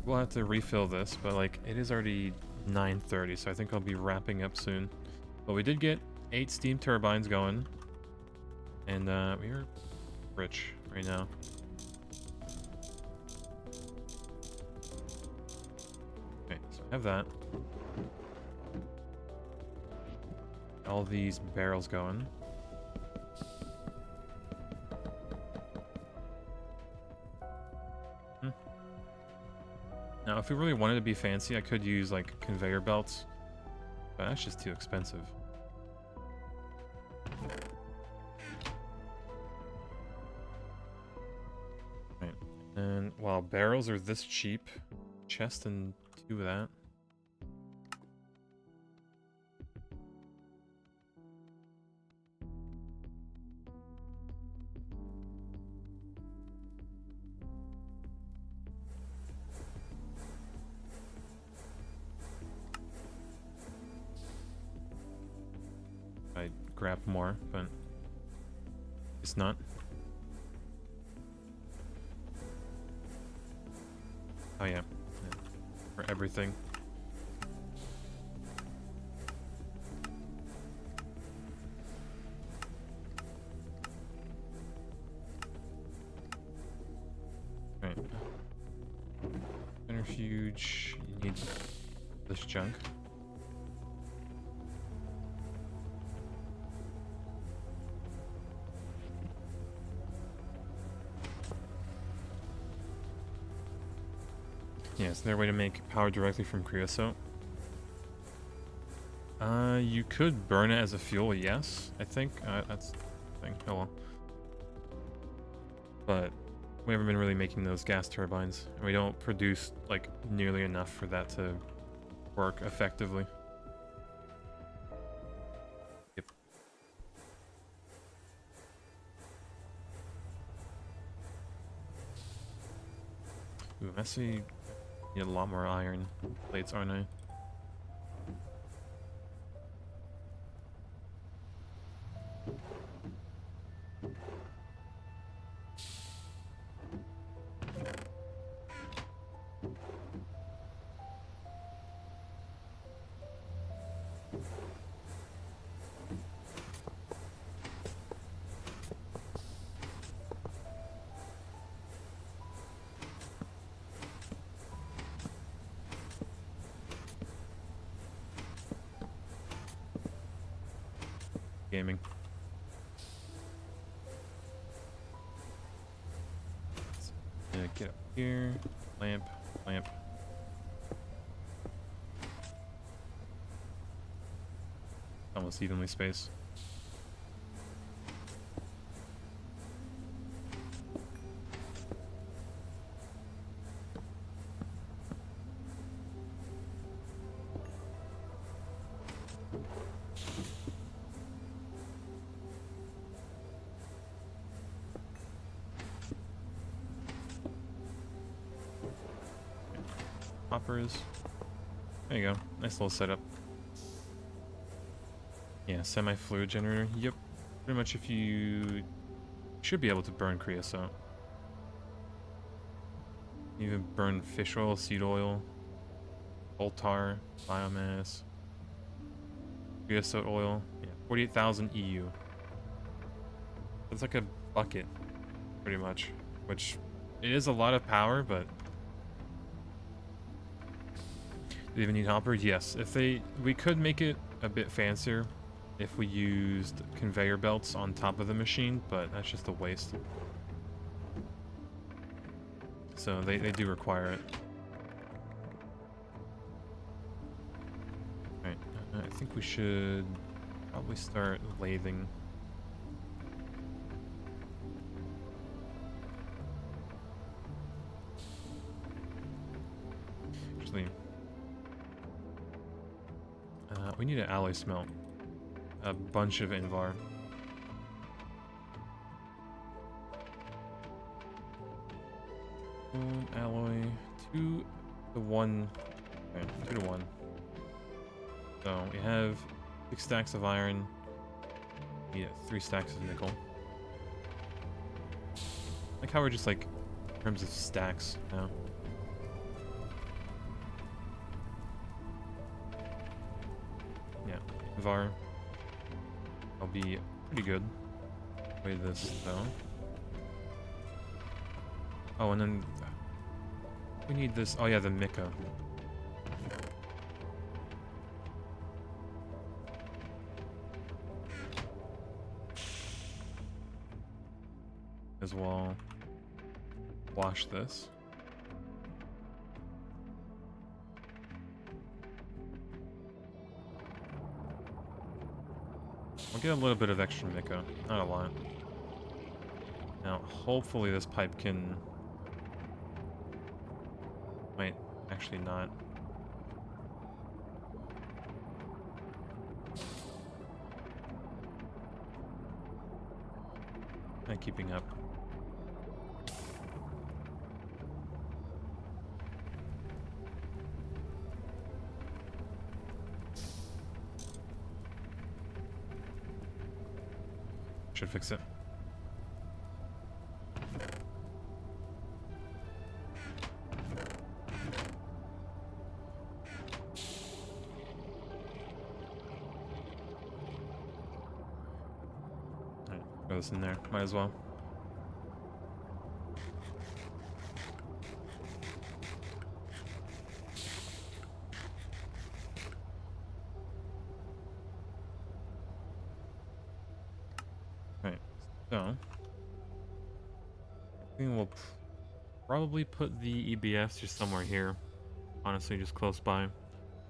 We'll have to refill this, but like, it is already 9:30, so I think I'll be wrapping up soon. But we did get 8 steam turbines going, and we are rich right now. Okay, so I have that. All these barrels going. Now, if we really wanted to be fancy, I could use like conveyor belts, but that's just too expensive. Right, and while barrels are this cheap, chest and 2 of that. I'd grab more, but it's not. Oh yeah, for everything. Right. Centrifuge. You need this junk. Yeah, is there a way to make power directly from creosote? You could burn it as a fuel, yes, I think. That's the thing. Oh well. But we haven't been really making those gas turbines, and we don't produce, like, nearly enough for that to work effectively. Yep. Ooh, I'm actually need a lot more iron plates, aren't I? Gaming. Yeah, get up here. Lamp, lamp. Almost evenly spaced. Hoppers. There you go. Nice little setup. Yeah, semi-fluid generator. Yep. Pretty much if you should be able to burn creosote. Even burn fish oil, seed oil, coal tar, biomass, creosote oil. Yeah, 48,000 EU. That's like a bucket, pretty much. Which, it is a lot of power, but... Do they even need hopper? Yes. We could make it a bit fancier if we used conveyor belts on top of the machine, but that's just a waste. So they do require it. Alright, I think we should probably start lathing. Actually, we need an alloy smelt. A bunch of Invar. Alloy 2 to 1. Okay, 2 to 1. So we have 6 stacks of iron. We need 3 stacks of nickel. Like how we're just like in terms of stacks now. Yeah, Invar. I'll be pretty good. Weigh this though. Oh, and then we need this. Oh yeah, the mica. As well. Wash this. I'll get a little bit of extra mica, not a lot. Now, hopefully this pipe can... Wait, actually not. Not keeping up. Should fix it. Alright, throw this in there. Might as well. So, I think we'll probably put the EBFs just somewhere here. Honestly, just close by.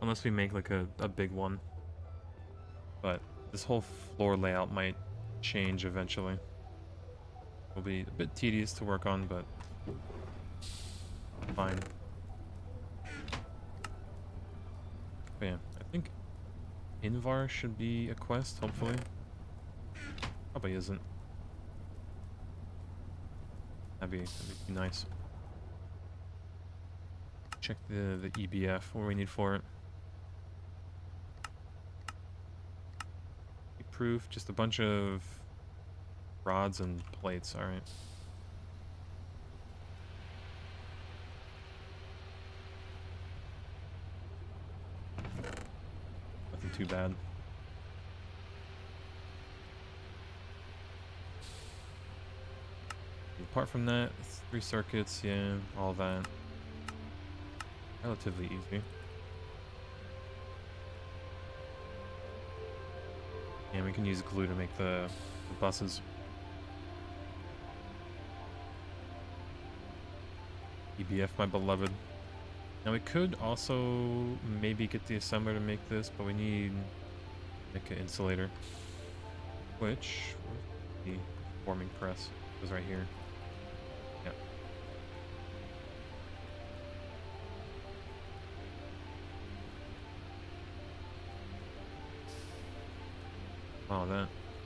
Unless we make like a big one. But this whole floor layout might change eventually. It'll be a bit tedious to work on, but fine. But yeah, I think Invar should be a quest, hopefully. Probably isn't. That'd be nice. Check the EBF, what we need for it. Proof, just a bunch of rods and plates, alright. Nothing too bad. Apart from that, 3 circuits, yeah, all that. Relatively easy. And we can use glue to make the buses. EBF, my beloved. Now we could also maybe get the assembler to make this, but we need like an insulator. Which, the forming press is right here. Yeah.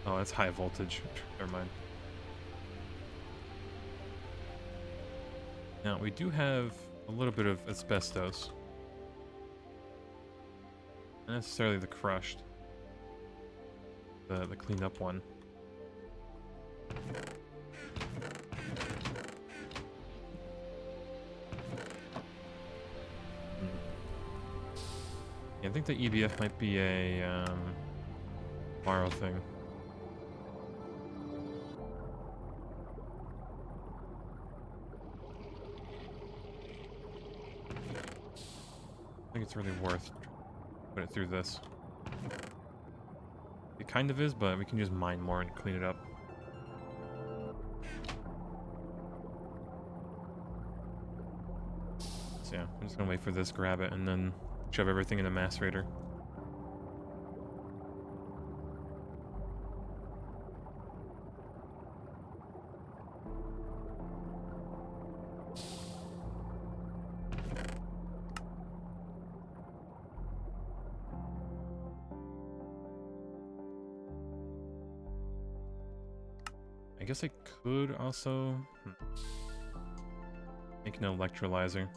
Oh, that's high voltage. Never mind. Now, we do have a little bit of asbestos. Not necessarily the crushed. The cleaned up one. Yeah, I think the EBF might be a tomorrow thing. I think it's really worth put it through this. It kind of is, but we can just mine more and clean it up. So yeah, I'm just gonna wait for this, grab it, and then shove everything in a macerator. I guess I could also make an electrolyzer.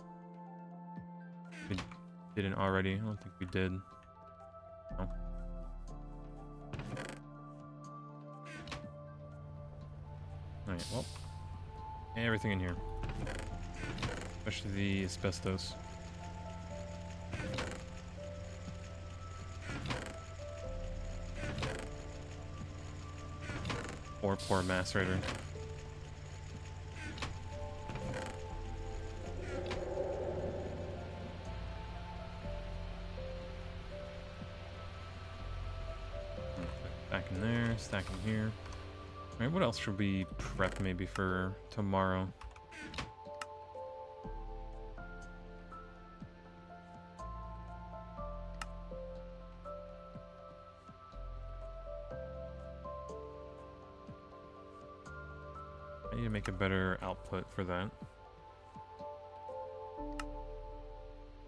We didn't already. I don't think we did. No. Alright, well. Everything in here. Especially the asbestos. Poor macerator. Back in there, stack in here. Alright, what else should we prep maybe for tomorrow? I need to make a better output for that.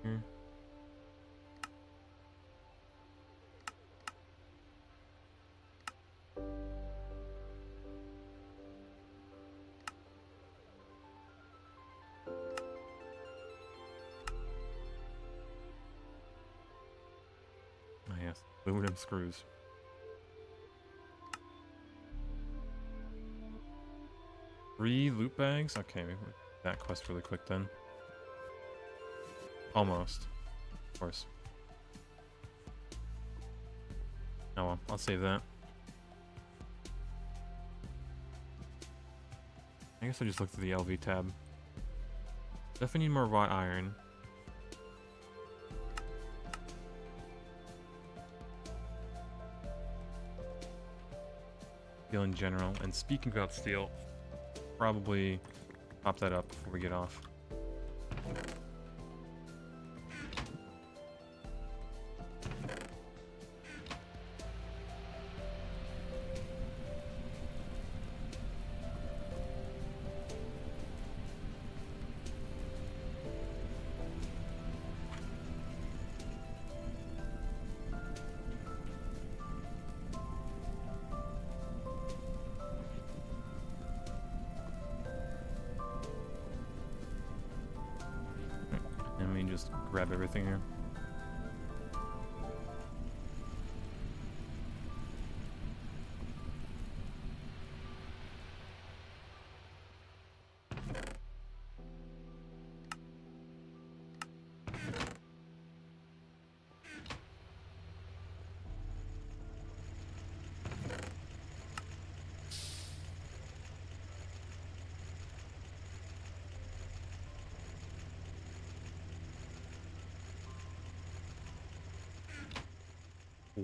Here. Oh yes, aluminum screws. Three loot bags? Okay, we do that quest really quick then. Almost. Of course. Oh well, I'll save that. I guess I just looked at the LV tab. Definitely need more wrought iron. steel in general. And speaking about steel, probably pop that up before we get off. And we can just grab everything here.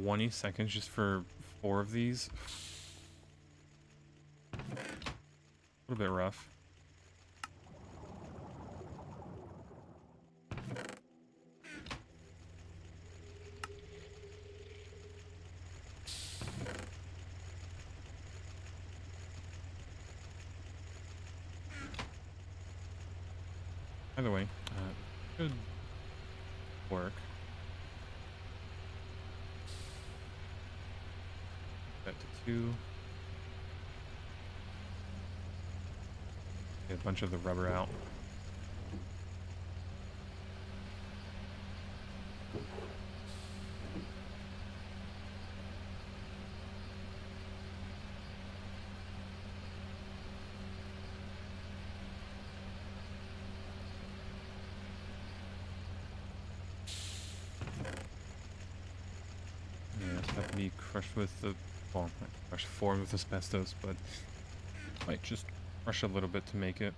$20 seconds just for 4 of these. A little bit rough. Either way, should work. That to 2. Get a bunch of the rubber out. Yeah, it's have to be crushed with the, well, not crushed, formed with asbestos, but might just crush a little bit to make it.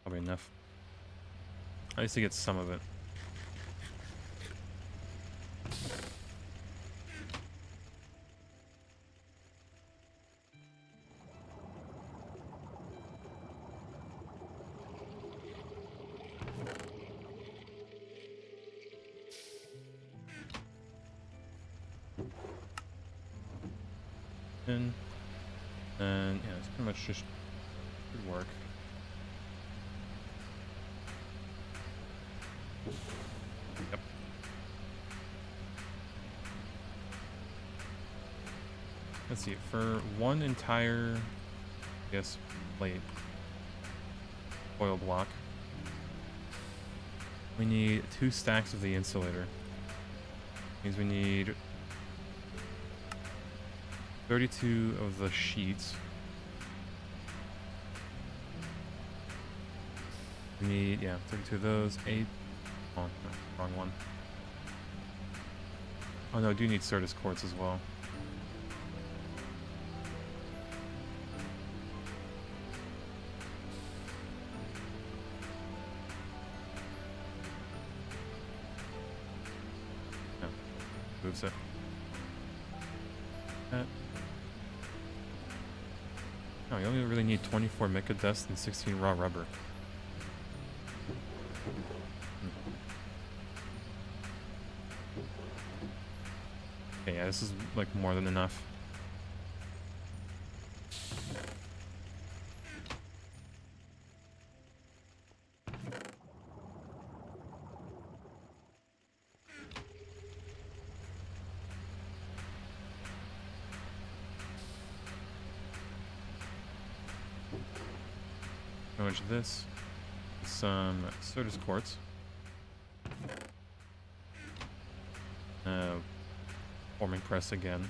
Probably enough. I used to get some of it. And yeah, it's pretty much just should work. Yep. Let's see, for one entire, I guess, plate, foil block, we need 2 stacks of the insulator. Means we need 32 of the sheets. We need, yeah, 32 of those, 8. Oh, no, wrong one. Oh no, I do need Certus quartz as well. No, moves it. No, you only really need 24 mecha dust and 16 raw rubber. Okay, yeah, this is like more than enough. How much of this? Some Certus quartz. Forming press again.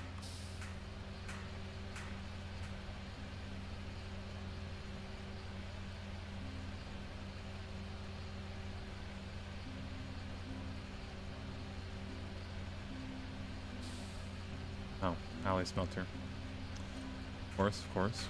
Oh, alley smelter. Of course, of course.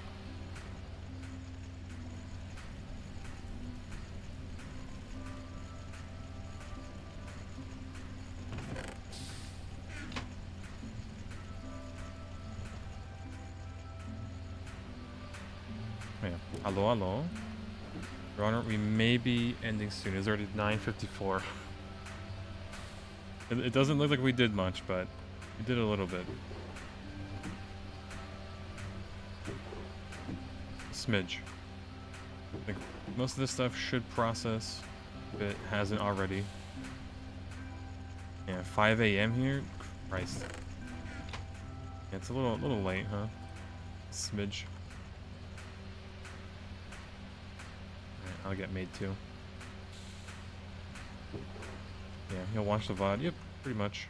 Oh, yeah. Hello, hello. Your Honor, we may be ending soon. It's already 9:54. It doesn't look like we did much, but we did a little bit. A smidge. I think most of this stuff should process if it hasn't already. Yeah, 5 a.m. here? Christ. Yeah, it's a little late, huh? Smidge. Alright, I'll get made too. Yeah, he'll watch the VOD. Yep, pretty much.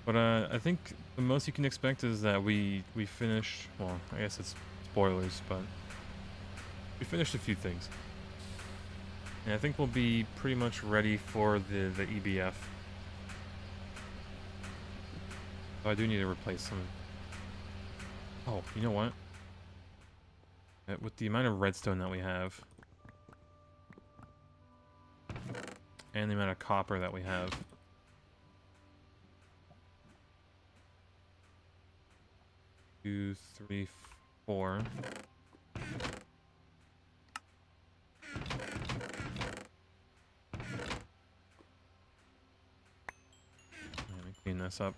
But I think the most you can expect is that we finished, well, I guess it's spoilers, but we finished a few things. And I think we'll be pretty much ready for the EBF. So I do need to replace some. Oh, you know what? With the amount of redstone that we have, and the amount of copper that we have, 2, 3, 4. Let me clean this up.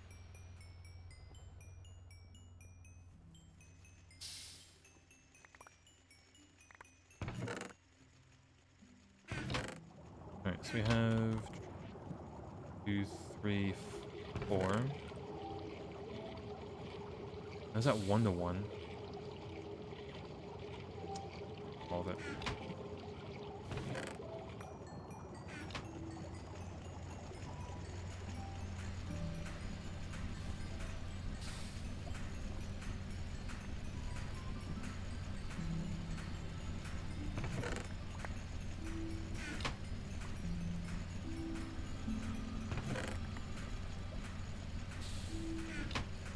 Alright, so we have 2, 3, 4. How's that 1-to-1? All of it.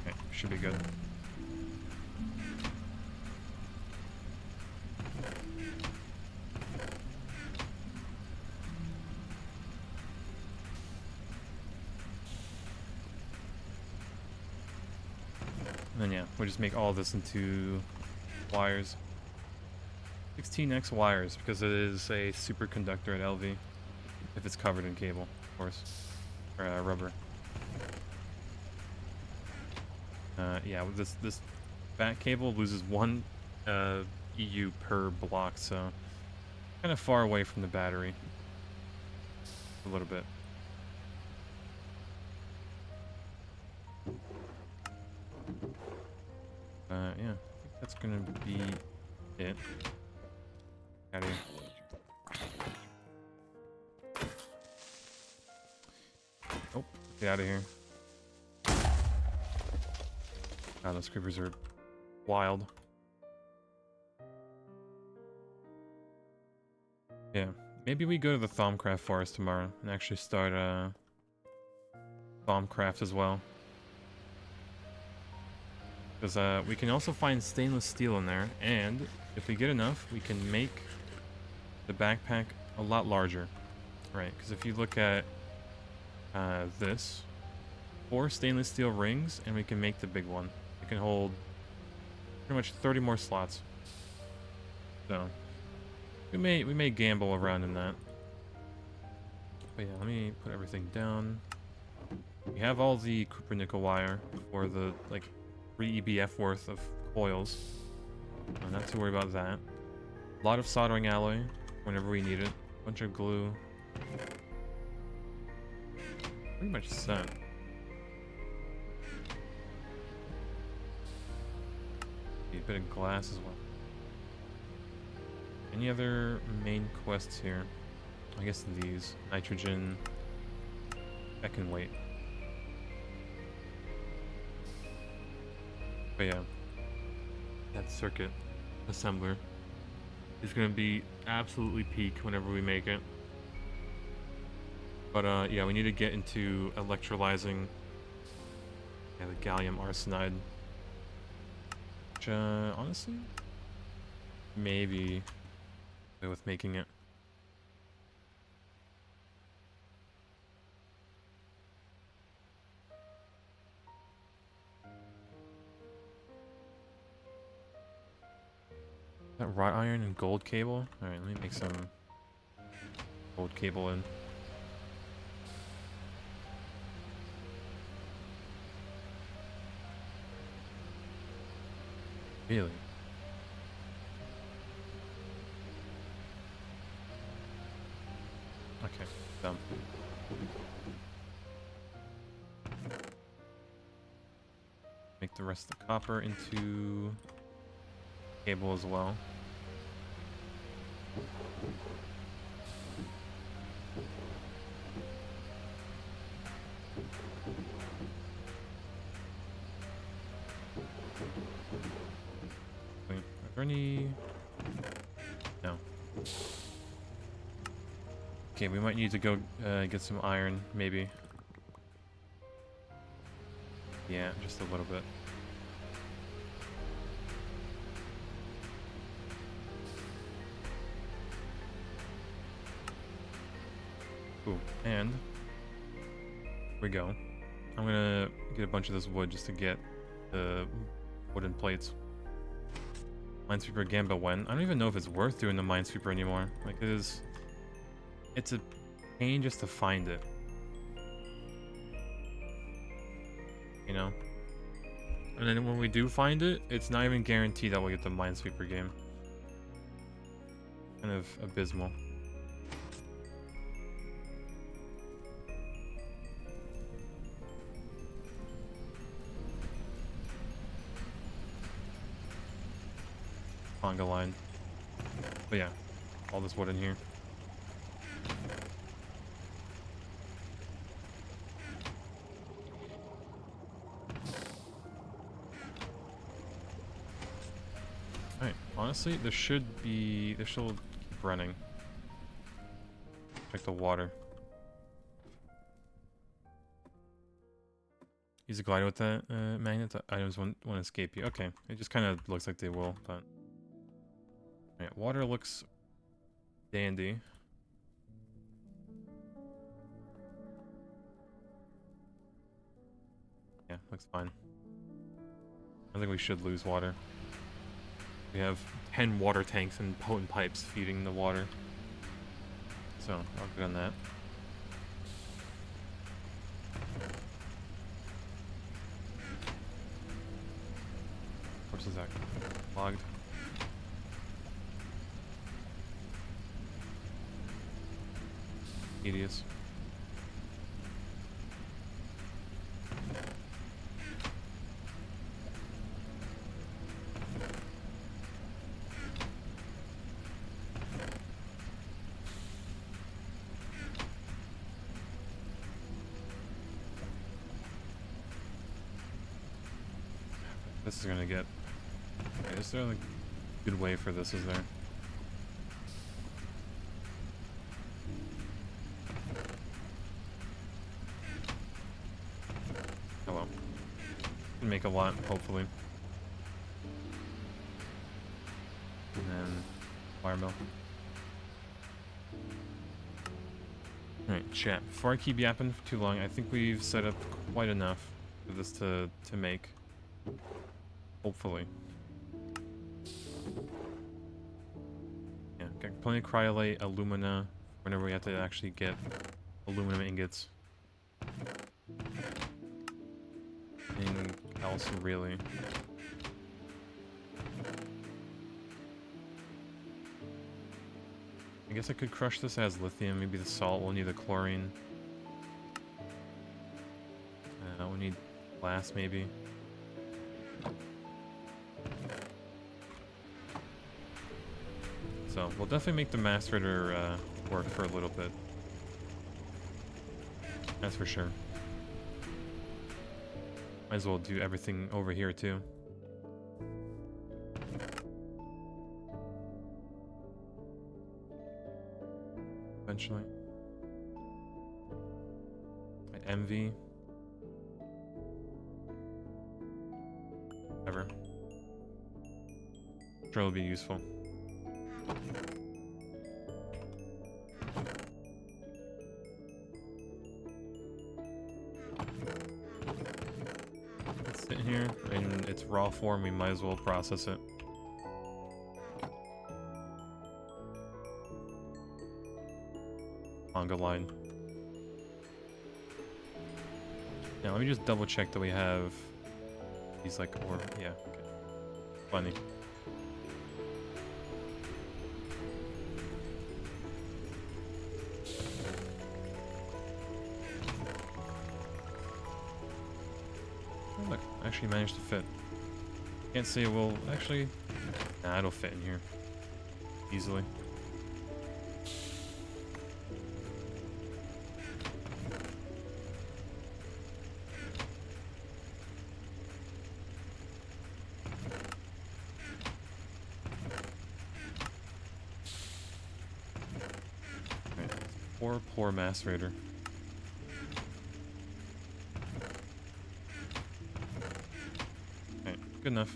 Okay, should be good. And then yeah, we just make all this into wires. 16x wires, because it is a superconductor at LV. If it's covered in cable, of course. Or rubber. Yeah, with this back cable loses 1 EU per block, so kind of far away from the battery. A little bit. Yeah, I think that's gonna be it. Out of here. Oh, get out of here. God, those creepers are wild. Yeah, maybe we go to the Thaumcraft Forest tomorrow and actually start Thaumcraft as well. Because we can also find stainless steel in there, and if we get enough, we can make the backpack a lot larger. Right, because if you look at this, 4 stainless steel rings, and we can make the big one. It can hold pretty much 30 more slots. So we may gamble around in that. But yeah, let me put everything down. We have all the copper nickel wire for the like 3 EBF worth of coils. Not to worry about that. A lot of soldering alloy whenever we need it. Bunch of glue. Pretty much set. A bit of glass as well. Any other main quests here? I guess these. Nitrogen. I can wait. But yeah. That circuit assembler is going to be absolutely peak whenever we make it. But yeah, we need to get into electrolyzing the gallium arsenide. Which, honestly, maybe with making it. That wrought iron and gold cable? Alright, let me make some gold cable in. Really? Okay, done. Make the rest of the copper into cable as well. Wait, are there any... No. Okay, we might need to go get some iron, maybe. Yeah, just a little bit. Ooh, and here we go. I'm gonna get a bunch of this wood just to get the wooden plates. Minesweeper again, but when? I don't even know if it's worth doing the Minesweeper anymore. Like, it's a pain just to find it. You know? And then when we do find it, it's not even guaranteed that we'll get the Minesweeper game. Kind of abysmal. Conga line. But yeah, all this wood in here. Alright, honestly, this should keep running. Check the water. Use a glider with that magnet. The items won't escape you. Okay, it just kind of looks like they will, but... Alright, water looks dandy. Yeah, looks fine. I think we should lose water. We have 10 water tanks and potent pipes feeding the water. So, I'll get on that. What is that? Logged. Tedious. This is gonna get... Okay, is there a good way for this, is there? Oh well. Can make a lot, hopefully. And then... Wire mill. Alright, chat. Before I keep yapping for too long, I think we've set up quite enough for this to make. Hopefully. Yeah, got plenty of cryolite, alumina, whenever we have to actually get aluminum ingots. Anything else, really? I guess I could crush this as lithium, maybe the salt, we'll need the chlorine. We'll need glass, maybe. So, we'll definitely make the macerator work for a little bit. That's for sure. Might as well do everything over here, too. Eventually. Envy. Whatever. Sure it'll be useful. It's sitting here in its raw form, we might as well process it. conga line. Now let me just double check that we have these like, or yeah, okay. Funny. Oh, look, actually managed to fit. Can't say it will actually. Nah, it'll fit in here easily. Poor macerator. Okay, good enough.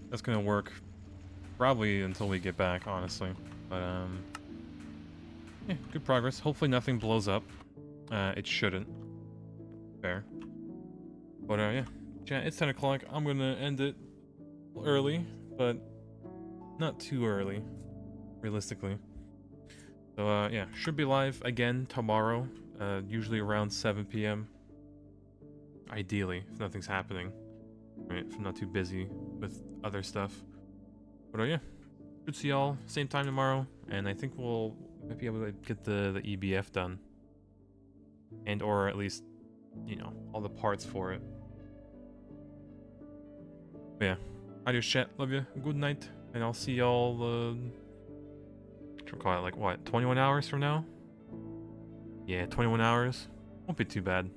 That's gonna work probably until we get back, honestly. But yeah, good progress. Hopefully nothing blows up. It shouldn't. Fair. But yeah, it's 10 o'clock. I'm gonna end it early, but not too early, realistically. So yeah, should be live again tomorrow, usually around 7 p.m. Ideally, if nothing's happening, right? If I'm not too busy with other stuff. But yeah, should see y'all same time tomorrow, and I think we'll be able to get the EBF done, and or at least, you know, all the parts for it. But yeah, adios chat, love you, good night, and I'll see y'all. We'll call it like what, 21 hours from now? Yeah, 21 hours. Won't be too bad.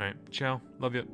Alright, ciao. Love you.